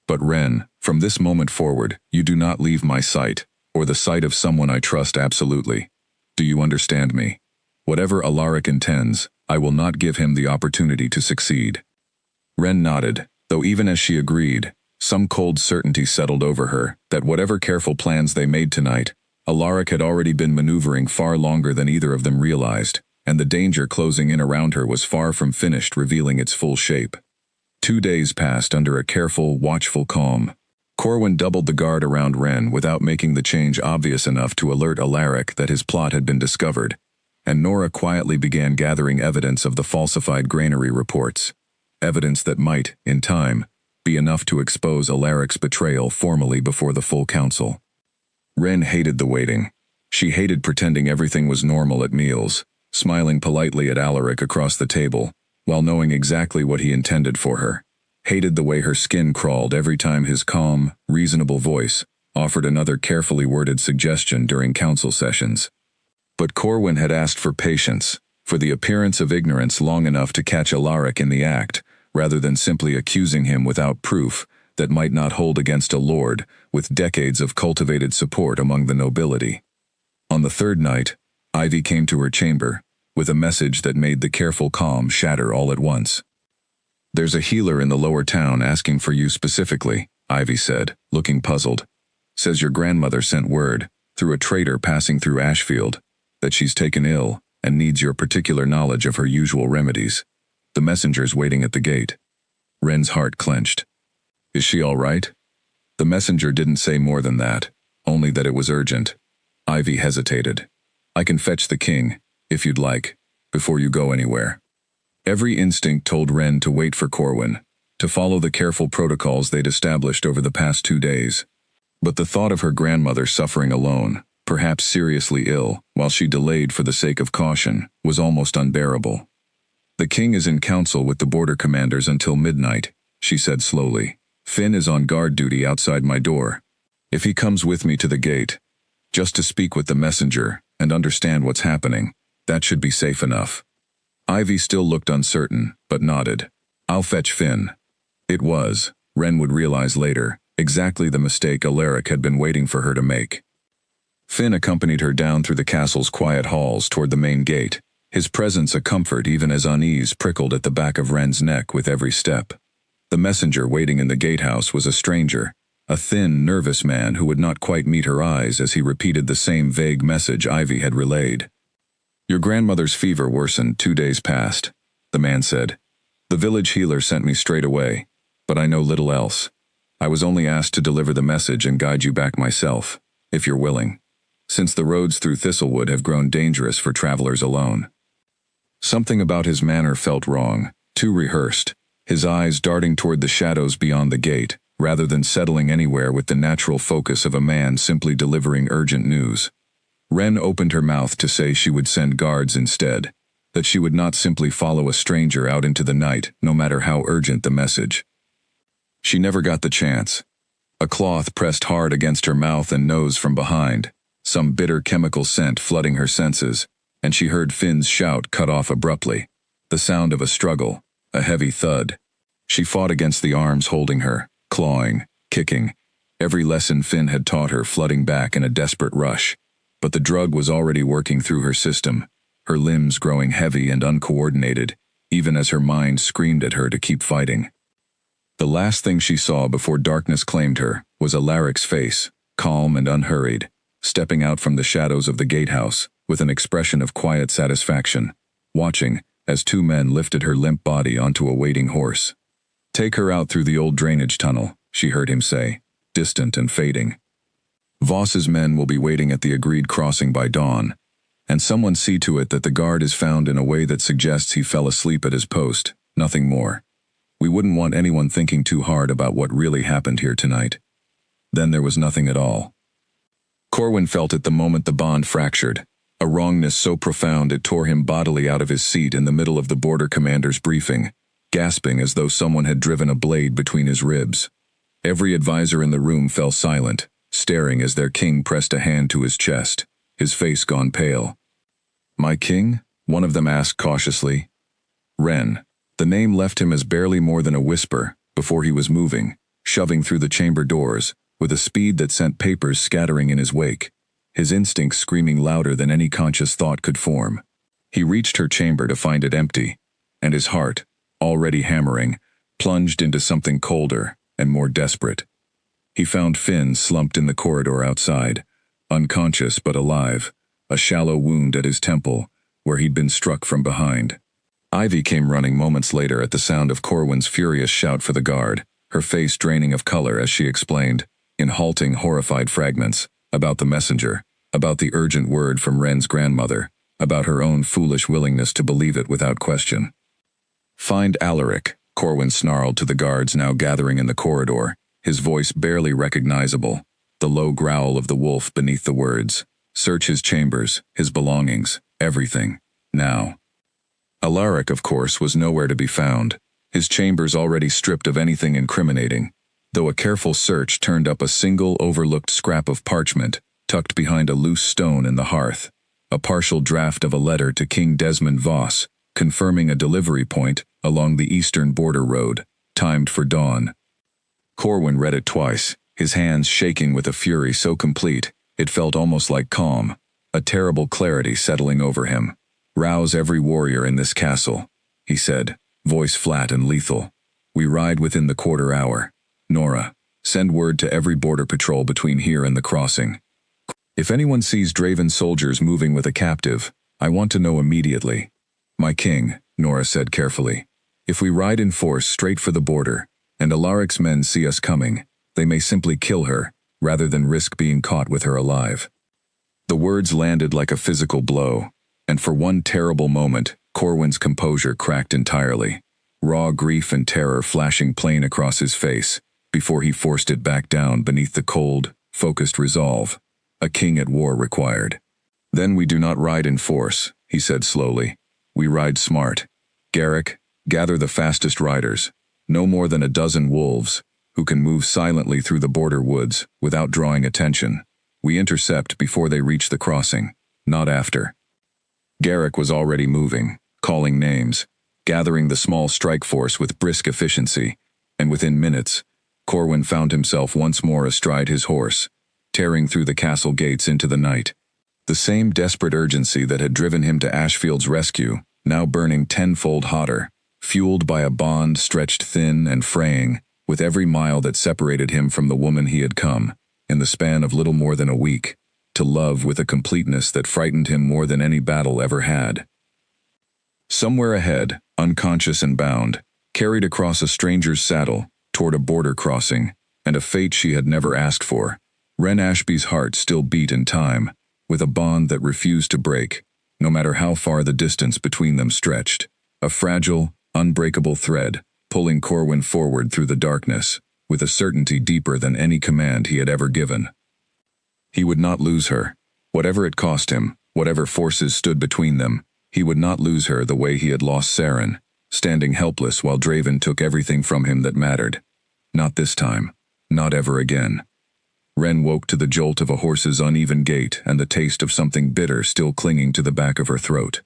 But Ren, from this moment forward, you do not leave my sight, or the sight of someone I trust absolutely. Do you understand me? Whatever Alaric intends, I will not give him the opportunity to succeed." Ren nodded, though even as she agreed, some cold certainty settled over her that whatever careful plans they made tonight, Alaric had already been maneuvering far longer than either of them realized, and the danger closing in around her was far from finished revealing its full shape. 2 days passed under a careful, watchful calm. Corwin doubled the guard around Ren without making the change obvious enough to alert Alaric that his plot had been discovered, and Nora quietly began gathering evidence of the falsified granary reports, evidence that might, in time, be enough to expose Alaric's betrayal formally before the full council. Ren hated the waiting. She hated pretending everything was normal at meals, smiling politely at Alaric across the table, while knowing exactly what he intended for her. Hated the way her skin crawled every time his calm, reasonable voice offered another carefully worded suggestion during council sessions. But Corwin had asked for patience, for the appearance of ignorance long enough to catch Alaric in the act, rather than simply accusing him without proof that might not hold against a lord with decades of cultivated support among the nobility. On the 3rd night, Ivy came to her chamber, with a message that made the careful calm shatter all at once. "There's a healer in the lower town asking for you specifically," Ivy said, looking puzzled. "Says your grandmother sent word, through a trader passing through Ashfield, that she's taken ill and needs your particular knowledge of her usual remedies. The messenger's waiting at the gate. Wren's heart clenched. Is she all right? The messenger didn't say more than that, only that it was urgent. Ivy hesitated. I can fetch the king, if you'd like, before you go anywhere. Every instinct told Wren to wait for Corwin, to follow the careful protocols they'd established over the past 2 days. But the thought of her grandmother suffering alone, perhaps seriously ill, while she delayed for the sake of caution, was almost unbearable. The king is in council with the border commanders until midnight, she said slowly. Finn is on guard duty outside my door. If he comes with me to the gate, just to speak with the messenger and understand what's happening, that should be safe enough. Ivy still looked uncertain, but nodded. I'll fetch Finn. It was, Wren would realize later, exactly the mistake Alaric had been waiting for her to make. Finn accompanied her down through the castle's quiet halls toward the main gate, his presence a comfort even as unease prickled at the back of Wren's neck with every step. The messenger waiting in the gatehouse was a stranger, a thin, nervous man who would not quite meet her eyes as he repeated the same vague message Ivy had relayed. Your grandmother's fever worsened 2 days past, the man said. The village healer sent me straight away, but I know little else. I was only asked to deliver the message and guide you back myself, if you're willing, since the roads through Thistlewood have grown dangerous for travelers alone. Something about his manner felt wrong, too rehearsed, his eyes darting toward the shadows beyond the gate, rather than settling anywhere with the natural focus of a man simply delivering urgent news. Wren opened her mouth to say she would send guards instead, that she would not simply follow a stranger out into the night, no matter how urgent the message. She never got the chance. A cloth pressed hard against her mouth and nose from behind, some bitter chemical scent flooding her senses, and she heard Finn's shout cut off abruptly, the sound of a struggle, a heavy thud. She fought against the arms holding her, clawing, kicking, every lesson Finn had taught her flooding back in a desperate rush. But the drug was already working through her system, her limbs growing heavy and uncoordinated, even as her mind screamed at her to keep fighting. The last thing she saw before darkness claimed her was Alaric's face, calm and unhurried, stepping out from the shadows of the gatehouse with an expression of quiet satisfaction, watching as 2 men lifted her limp body onto a waiting horse. Take her out through the old drainage tunnel, she heard him say, distant and fading. Voss's men will be waiting at the agreed crossing by dawn, and someone see to it that the guard is found in a way that suggests he fell asleep at his post, nothing more. We wouldn't want anyone thinking too hard about what really happened here tonight. Then there was nothing at all. Corwin felt it the moment the bond fractured, a wrongness so profound it tore him bodily out of his seat in the middle of the border commander's briefing, gasping as though someone had driven a blade between his ribs. Every advisor in the room fell silent, staring as their king pressed a hand to his chest, his face gone pale. My king? One of them asked cautiously. Wren. The name left him as barely more than a whisper before he was moving, shoving through the chamber doors, with a speed that sent papers scattering in his wake, his instincts screaming louder than any conscious thought could form. He reached her chamber to find it empty, and his heart, already hammering, plunged into something colder and more desperate. He found Finn slumped in the corridor outside, unconscious but alive, a shallow wound at his temple, where he'd been struck from behind. Ivy came running moments later at the sound of Corwin's furious shout for the guard, her face draining of color as she explained, in halting, horrified fragments, about the messenger, about the urgent word from Wren's grandmother, about her own foolish willingness to believe it without question. Find Alaric, Corwin snarled to the guards now gathering in the corridor, his voice barely recognizable, the low growl of the wolf beneath the words. Search his chambers, his belongings, everything, now. Alaric, of course, was nowhere to be found, his chambers already stripped of anything incriminating, though a careful search turned up a single overlooked scrap of parchment tucked behind a loose stone in the hearth, a partial draft of a letter to King Desmond Voss, confirming a delivery point along the eastern border road, timed for dawn. Corwin read it twice, his hands shaking with a fury so complete it felt almost like calm, a terrible clarity settling over him. Rouse every warrior in this castle, he said, voice flat and lethal. We ride within the quarter hour. Nora, send word to every border patrol between here and the crossing. If anyone sees Draven soldiers moving with a captive, I want to know immediately. My king, Nora said carefully. If we ride in force straight for the border, and Alaric's men see us coming, they may simply kill her, rather than risk being caught with her alive. The words landed like a physical blow, and for one terrible moment, Corwin's composure cracked entirely, raw grief and terror flashing plain across his face, before he forced it back down beneath the cold, focused resolve a king at war required. Then we do not ride in force, he said slowly. We ride smart. Garrick, gather the fastest riders, no more than a dozen wolves, who can move silently through the border woods without drawing attention. We intercept before they reach the crossing, not after. Garrick was already moving, calling names, gathering the small strike force with brisk efficiency, and within minutes, Corwin found himself once more astride his horse, tearing through the castle gates into the night. The same desperate urgency that had driven him to Ashfield's rescue, now burning tenfold hotter, fueled by a bond stretched thin and fraying, with every mile that separated him from the woman he had come, in the span of little more than a week, to love with a completeness that frightened him more than any battle ever had. Somewhere ahead, unconscious and bound, carried across a stranger's saddle, toward a border crossing, and a fate she had never asked for, Wren Ashby's heart still beat in time, with a bond that refused to break, no matter how far the distance between them stretched, a fragile, unbreakable thread, pulling Corwin forward through the darkness, with a certainty deeper than any command he had ever given. He would not lose her. Whatever it cost him, whatever forces stood between them, he would not lose her the way he had lost Saren, standing helpless while Draven took everything from him that mattered. Not this time. Not ever again. Wren woke to the jolt of a horse's uneven gait and the taste of something bitter still clinging to the back of her throat.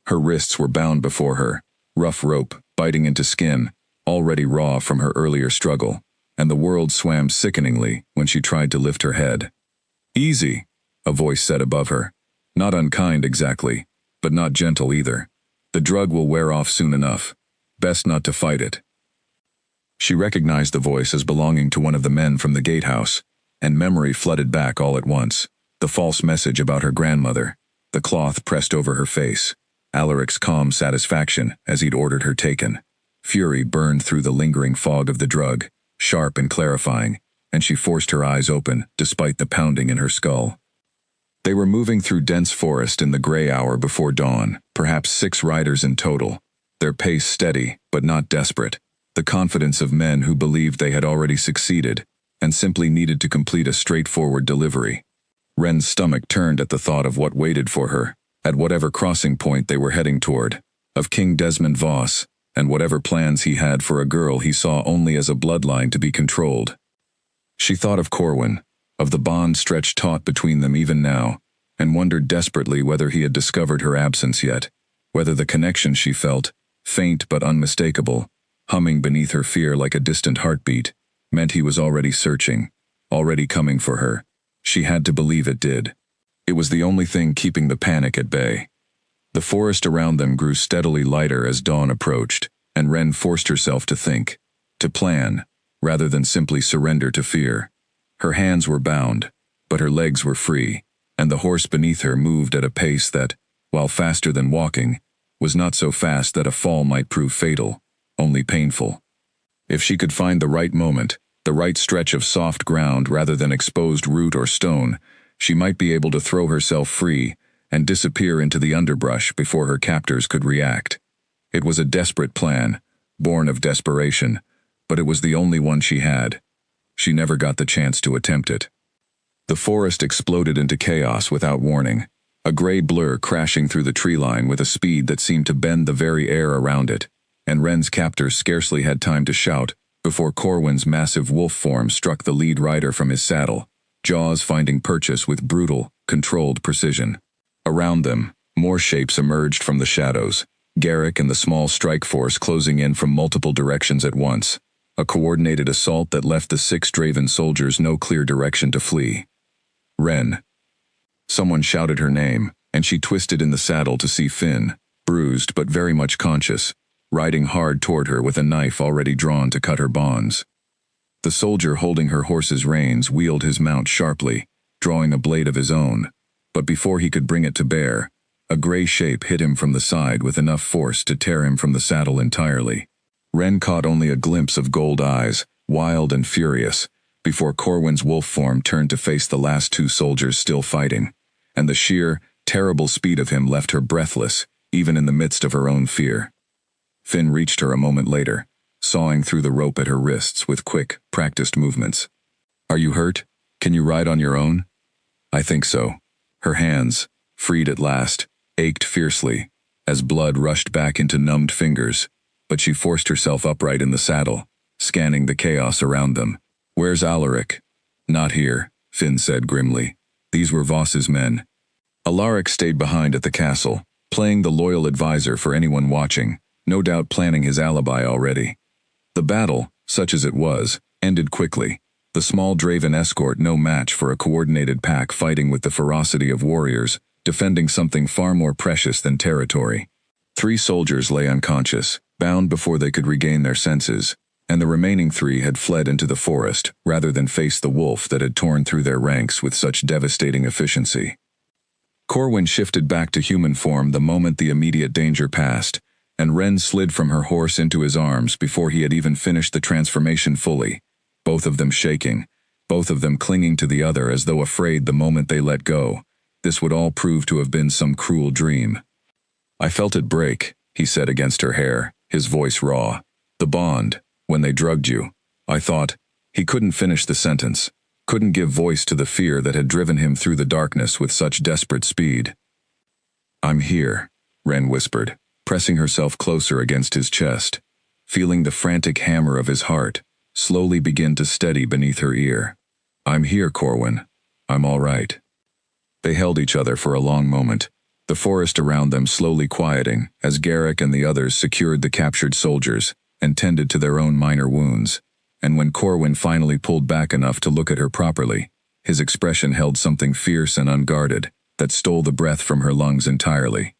Her wrists were bound before her, rough rope biting into skin, already raw from her earlier struggle, and the world swam sickeningly when she tried to lift her head. "Easy," a voice said above her. Not unkind exactly, but not gentle either. The drug will wear off soon enough. Best not to fight it. She recognized the voice as belonging to one of the men from the gatehouse, and memory flooded back all at once. The false message about her grandmother, the cloth pressed over her face, Alaric's calm satisfaction as he'd ordered her taken. Fury burned through the lingering fog of the drug, sharp and clarifying, and she forced her eyes open despite the pounding in her skull. They were moving through dense forest in the gray hour before dawn, perhaps 6 riders in total, their pace steady but not desperate, the confidence of men who believed they had already succeeded and simply needed to complete a straightforward delivery. Wren's stomach turned at the thought of what waited for her, at whatever crossing point they were heading toward, of King Desmond Voss, and whatever plans he had for a girl he saw only as a bloodline to be controlled. She thought of Corwin, of the bond stretched taut between them even now, and wondered desperately whether he had discovered her absence yet, whether the connection she felt, faint but unmistakable, humming beneath her fear like a distant heartbeat, meant he was already searching, already coming for her. She had to believe it did. It was the only thing keeping the panic at bay. The forest around them grew steadily lighter as dawn approached, and Wren forced herself to think, to plan, rather than simply surrender to fear. Her hands were bound, but her legs were free, and the horse beneath her moved at a pace that, while faster than walking, was not so fast that a fall might prove fatal, only painful. If she could find the right moment, the right stretch of soft ground rather than exposed root or stone, she might be able to throw herself free and disappear into the underbrush before her captors could react. It was a desperate plan, born of desperation, but it was the only one she had. She never got the chance to attempt it. The forest exploded into chaos without warning, a gray blur crashing through the tree line with a speed that seemed to bend the very air around it, and Wren's captors scarcely had time to shout before Corwin's massive wolf form struck the lead rider from his saddle, jaws finding purchase with brutal, controlled precision. Around them, more shapes emerged from the shadows, Garrick and the small strike force closing in from multiple directions at once, a coordinated assault that left the 6 Draven soldiers no clear direction to flee. Wren. Someone shouted her name, and she twisted in the saddle to see Finn, bruised but very much conscious, riding hard toward her with a knife already drawn to cut her bonds. The soldier holding her horse's reins wheeled his mount sharply, drawing a blade of his own, but before he could bring it to bear, a gray shape hit him from the side with enough force to tear him from the saddle entirely. Ren caught only a glimpse of gold eyes, wild and furious, before Corwin's wolf form turned to face the last two soldiers still fighting, and the sheer, terrible speed of him left her breathless, even in the midst of her own fear. Finn reached her a moment later, sawing through the rope at her wrists with quick, practiced movements. "Are you hurt? Can you ride on your own?" "I think so." Her hands, freed at last, ached fiercely, as blood rushed back into numbed fingers, but she forced herself upright in the saddle, scanning the chaos around them. "Where's Alaric?" "Not here," Finn said grimly. "These were Voss's men." Alaric stayed behind at the castle, playing the loyal advisor for anyone watching, no doubt planning his alibi already. The battle, such as it was, ended quickly, the small Draven escort no match for a coordinated pack fighting with the ferocity of warriors, defending something far more precious than territory. 3 soldiers lay unconscious, bound before they could regain their senses, and the remaining 3 had fled into the forest rather than face the wolf that had torn through their ranks with such devastating efficiency. Corwin shifted back to human form the moment the immediate danger passed, and Ren slid from her horse into his arms before he had even finished the transformation fully, both of them shaking, both of them clinging to the other as though afraid the moment they let go, this would all prove to have been some cruel dream. "I felt it break," he said against her hair, his voice raw. "The bond, when they drugged you. I thought..." He couldn't finish the sentence, couldn't give voice to the fear that had driven him through the darkness with such desperate speed. "I'm here," Ren whispered, pressing herself closer against his chest, feeling the frantic hammer of his heart slowly begin to steady beneath her ear. "I'm here, Corwin. I'm all right." They held each other for a long moment, the forest around them slowly quieting as Garrick and the others secured the captured soldiers and tended to their own minor wounds, and when Corwin finally pulled back enough to look at her properly, his expression held something fierce and unguarded that stole the breath from her lungs entirely.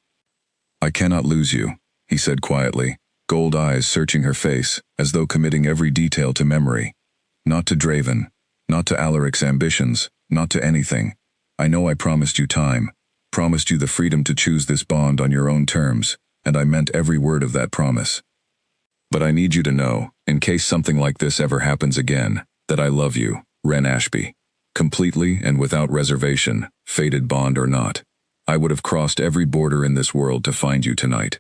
"I cannot lose you," he said quietly, gold eyes searching her face as though committing every detail to memory. "Not to Draven, not to Alaric's ambitions, not to anything. I know I promised you time, promised you the freedom to choose this bond on your own terms, and I meant every word of that promise. But I need you to know, in case something like this ever happens again, that I love you, Ren Ashby. Completely and without reservation, fated bond or not. I would have crossed every border in this world to find you tonight."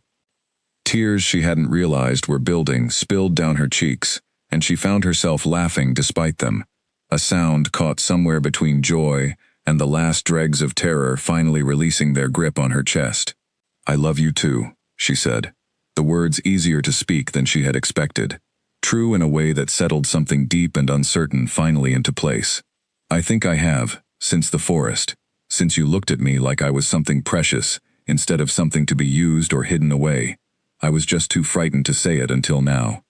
Tears she hadn't realized were building spilled down her cheeks, and she found herself laughing despite them, a sound caught somewhere between joy and the last dregs of terror finally releasing their grip on her chest. "I love you too," she said, the words easier to speak than she had expected, true in a way that settled something deep and uncertain finally into place. "I think I have, since the forest, since you looked at me like I was something precious, instead of something to be used or hidden away. I was just too frightened to say it until now."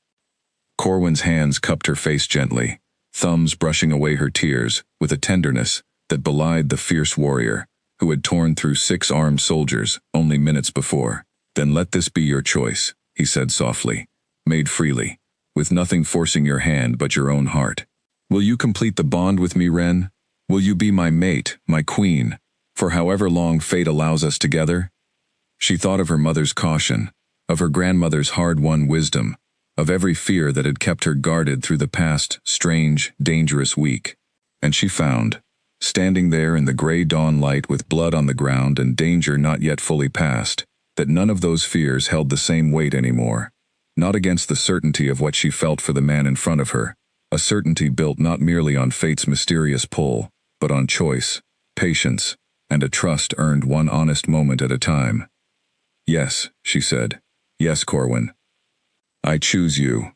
Corwin's hands cupped her face gently, thumbs brushing away her tears with a tenderness that belied the fierce warrior who had torn through 6 armed soldiers only minutes before. "Then let this be your choice," he said softly, made freely, with nothing forcing your hand but your own heart. "Will you complete the bond with me, Ren? Will you be my mate, my queen, for however long fate allows us together?" She thought of her mother's caution, of her grandmother's hard-won wisdom, of every fear that had kept her guarded through the past strange, dangerous week, and she found, standing there in the gray dawn light with blood on the ground and danger not yet fully past, that none of those fears held the same weight anymore, not against the certainty of what she felt for the man in front of her, a certainty built not merely on fate's mysterious pull, but on choice, patience, and a trust earned one honest moment at a time. "Yes," she said. "Yes, Corwin. I choose you."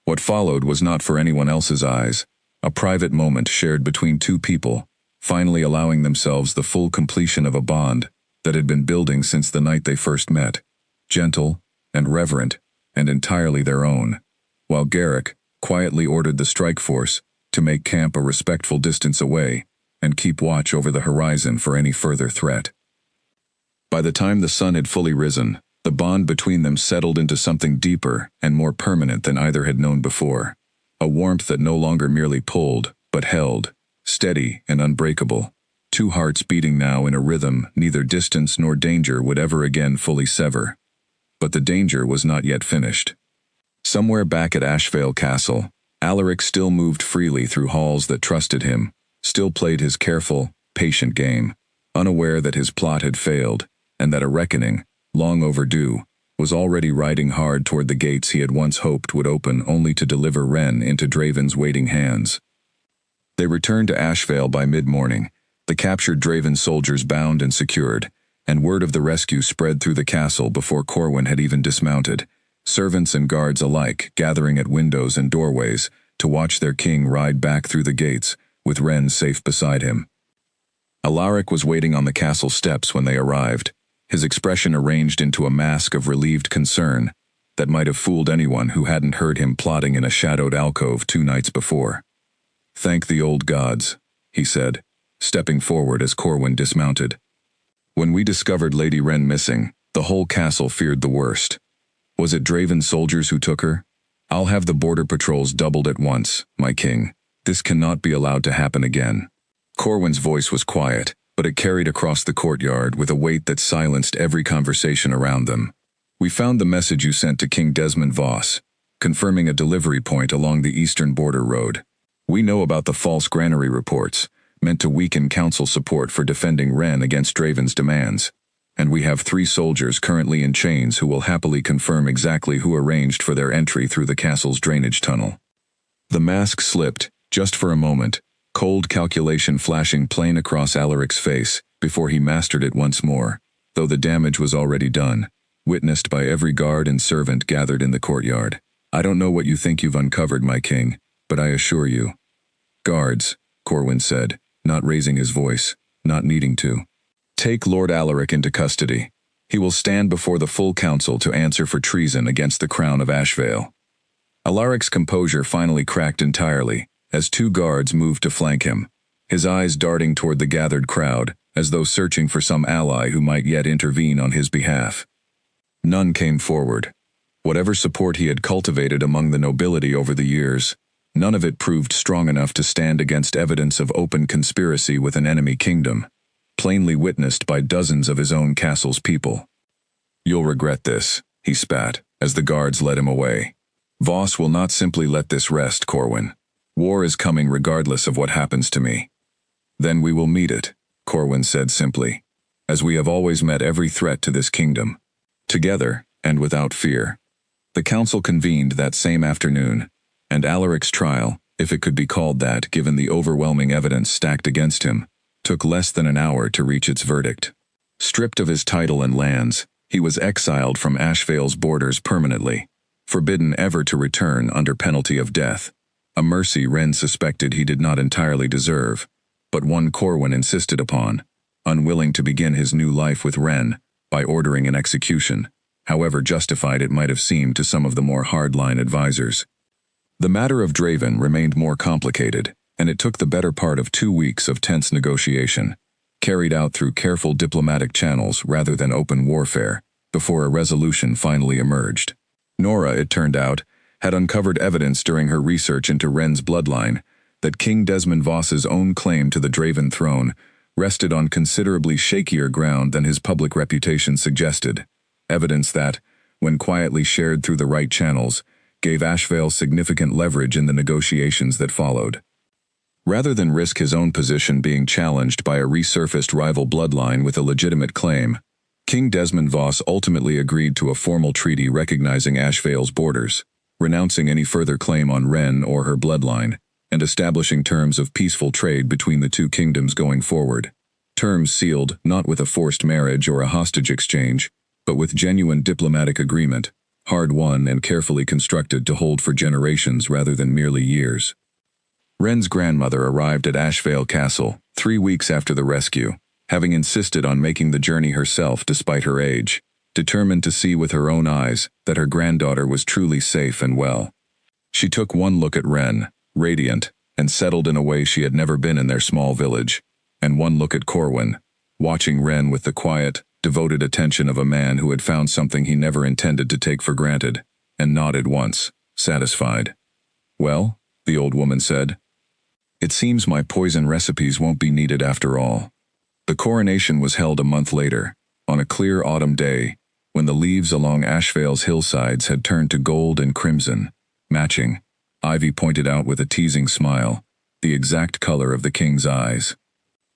What followed was not for anyone else's eyes, a private moment shared between 2 people, finally allowing themselves the full completion of a bond that had been building since the night they first met, gentle and reverent and entirely their own, while Garrick quietly ordered the strike force to make camp a respectful distance away and keep watch over the horizon for any further threat. By the time the sun had fully risen, the bond between them settled into something deeper and more permanent than either had known before, a warmth that no longer merely pulled, but held, steady and unbreakable, two hearts beating now in a rhythm neither distance nor danger would ever again fully sever. But the danger was not yet finished. Somewhere back at Ashvale Castle, Alaric still moved freely through halls that trusted him, still played his careful, patient game, unaware that his plot had failed, and that a reckoning, long overdue, was already riding hard toward the gates he had once hoped would open only to deliver Ren into Draven's waiting hands. They returned to Ashvale by mid-morning, the captured Draven soldiers bound and secured, and word of the rescue spread through the castle before Corwin had even dismounted, servants and guards alike gathering at windows and doorways to watch their king ride back through the gates, with Ren safe beside him. Alaric was waiting on the castle steps when they arrived, his expression arranged into a mask of relieved concern that might have fooled anyone who hadn't heard him plotting in a shadowed alcove 2 nights before. "Thank the old gods," he said, stepping forward as Corwin dismounted. "When we discovered Lady Ren missing, the whole castle feared the worst. Was it Draven soldiers who took her? I'll have the border patrols doubled at once, my king. This cannot be allowed to happen again." Corwin's voice was quiet, but it carried across the courtyard with a weight that silenced every conversation around them. "We found the message you sent to King Desmond Voss, confirming a delivery point along the eastern border road. We know about the false granary reports, meant to weaken council support for defending Ren against Draven's demands. And we have 3 soldiers currently in chains who will happily confirm exactly who arranged for their entry through the castle's drainage tunnel." The mask slipped, just for a moment, cold calculation flashing plain across Alaric's face before he mastered it once more, though the damage was already done, witnessed by every guard and servant gathered in the courtyard. "I don't know what you think you've uncovered, my king, but I assure you." "Guards," Corwin said, not raising his voice, not needing to. "Take Lord Alaric into custody. He will stand before the full council to answer for treason against the crown of Ashvale." Alaric's composure finally cracked entirely, as 2 guards moved to flank him, his eyes darting toward the gathered crowd, as though searching for some ally who might yet intervene on his behalf. None came forward. Whatever support he had cultivated among the nobility over the years, none of it proved strong enough to stand against evidence of open conspiracy with an enemy kingdom, plainly witnessed by dozens of his own castle's people. "You'll regret this," he spat, as the guards led him away. "Voss will not simply let this rest, Corwin. War is coming regardless of what happens to me." "Then we will meet it," Corwin said simply, "as we have always met every threat to this kingdom. Together, and without fear." The council convened that same afternoon, and Alaric's trial, if it could be called that given the overwhelming evidence stacked against him, took less than an hour to reach its verdict. Stripped of his title and lands, he was exiled from Ashvale's borders permanently, forbidden ever to return under penalty of death. A mercy Ren suspected he did not entirely deserve, but one Corwin insisted upon, unwilling to begin his new life with Ren by ordering an execution, however justified it might have seemed to some of the more hardline advisors. The matter of Draven remained more complicated, and it took the better part of 2 weeks of tense negotiation, carried out through careful diplomatic channels rather than open warfare, before a resolution finally emerged. Nora, it turned out, had uncovered evidence during her research into Ren's bloodline that King Desmond Voss's own claim to the Draven throne rested on considerably shakier ground than his public reputation suggested, evidence that, when quietly shared through the right channels, gave Ashvale significant leverage in the negotiations that followed. Rather than risk his own position being challenged by a resurfaced rival bloodline with a legitimate claim, King Desmond Voss ultimately agreed to a formal treaty recognizing Ashvale's borders, renouncing any further claim on Ren or her bloodline, and establishing terms of peaceful trade between the 2 kingdoms going forward. Terms sealed not with a forced marriage or a hostage exchange, but with genuine diplomatic agreement, hard-won and carefully constructed to hold for generations rather than merely years. Ren's grandmother arrived at Ashvale Castle 3 weeks after the rescue, having insisted on making the journey herself despite her age, determined to see with her own eyes that her granddaughter was truly safe and well. She took one look at Ren, radiant, and settled in a way she had never been in their small village, and one look at Corwin, watching Ren with the quiet, devoted attention of a man who had found something he never intended to take for granted, and nodded once, satisfied. "Well," the old woman said, "it seems my poison recipes won't be needed after all." The coronation was held a month later, on a clear autumn day, when the leaves along Ashvale's hillsides had turned to gold and crimson, matching, Ivy pointed out with a teasing smile, the exact color of the king's eyes.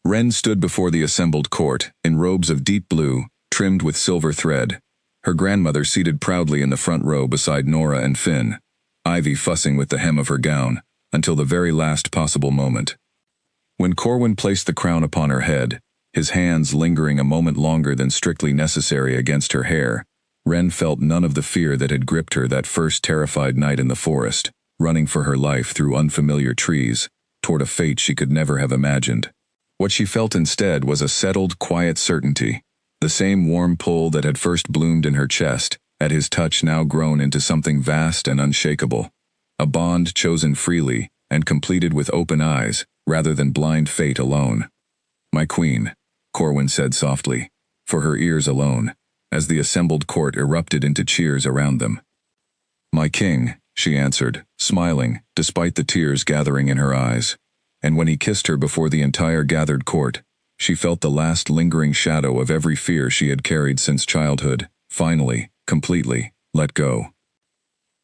Wren stood before the assembled court, in robes of deep blue, trimmed with silver thread, her grandmother seated proudly in the front row beside Nora and Finn, Ivy fussing with the hem of her gown, until the very last possible moment. When Corwin placed the crown upon her head, his hands lingering a moment longer than strictly necessary against her hair, Wren felt none of the fear that had gripped her that first terrified night in the forest, running for her life through unfamiliar trees, toward a fate she could never have imagined. What she felt instead was a settled, quiet certainty, the same warm pull that had first bloomed in her chest, at his touch now grown into something vast and unshakable, a bond chosen freely and completed with open eyes, rather than blind fate alone. "My queen," Corwin said softly, for her ears alone, as the assembled court erupted into cheers around them. "My king," she answered, smiling, despite the tears gathering in her eyes. And when he kissed her before the entire gathered court, she felt the last lingering shadow of every fear she had carried since childhood, finally, completely, let go.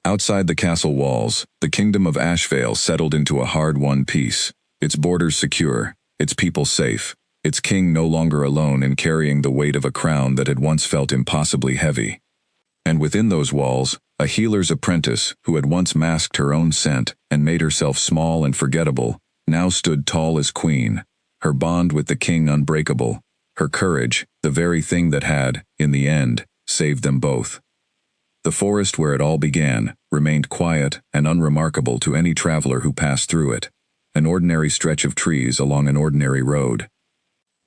Outside the castle walls, the kingdom of Ashvale settled into a hard-won peace, its borders secure, its people safe, its king no longer alone in carrying the weight of a crown that had once felt impossibly heavy. And within those walls, a healer's apprentice who had once masked her own scent and made herself small and forgettable, now stood tall as queen, her bond with the king unbreakable, her courage, the very thing that had, in the end, saved them both. The forest where it all began remained quiet and unremarkable to any traveler who passed through it, an ordinary stretch of trees along an ordinary road.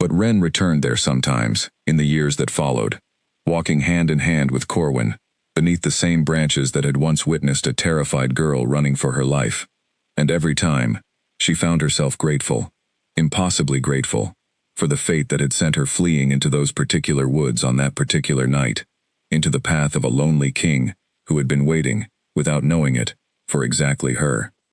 But Wren returned there sometimes, in the years that followed, walking hand in hand with Corwin, beneath the same branches that had once witnessed a terrified girl running for her life. And every time, she found herself grateful, impossibly grateful, for the fate that had sent her fleeing into those particular woods on that particular night, into the path of a lonely king who had been waiting, without knowing it, for exactly her.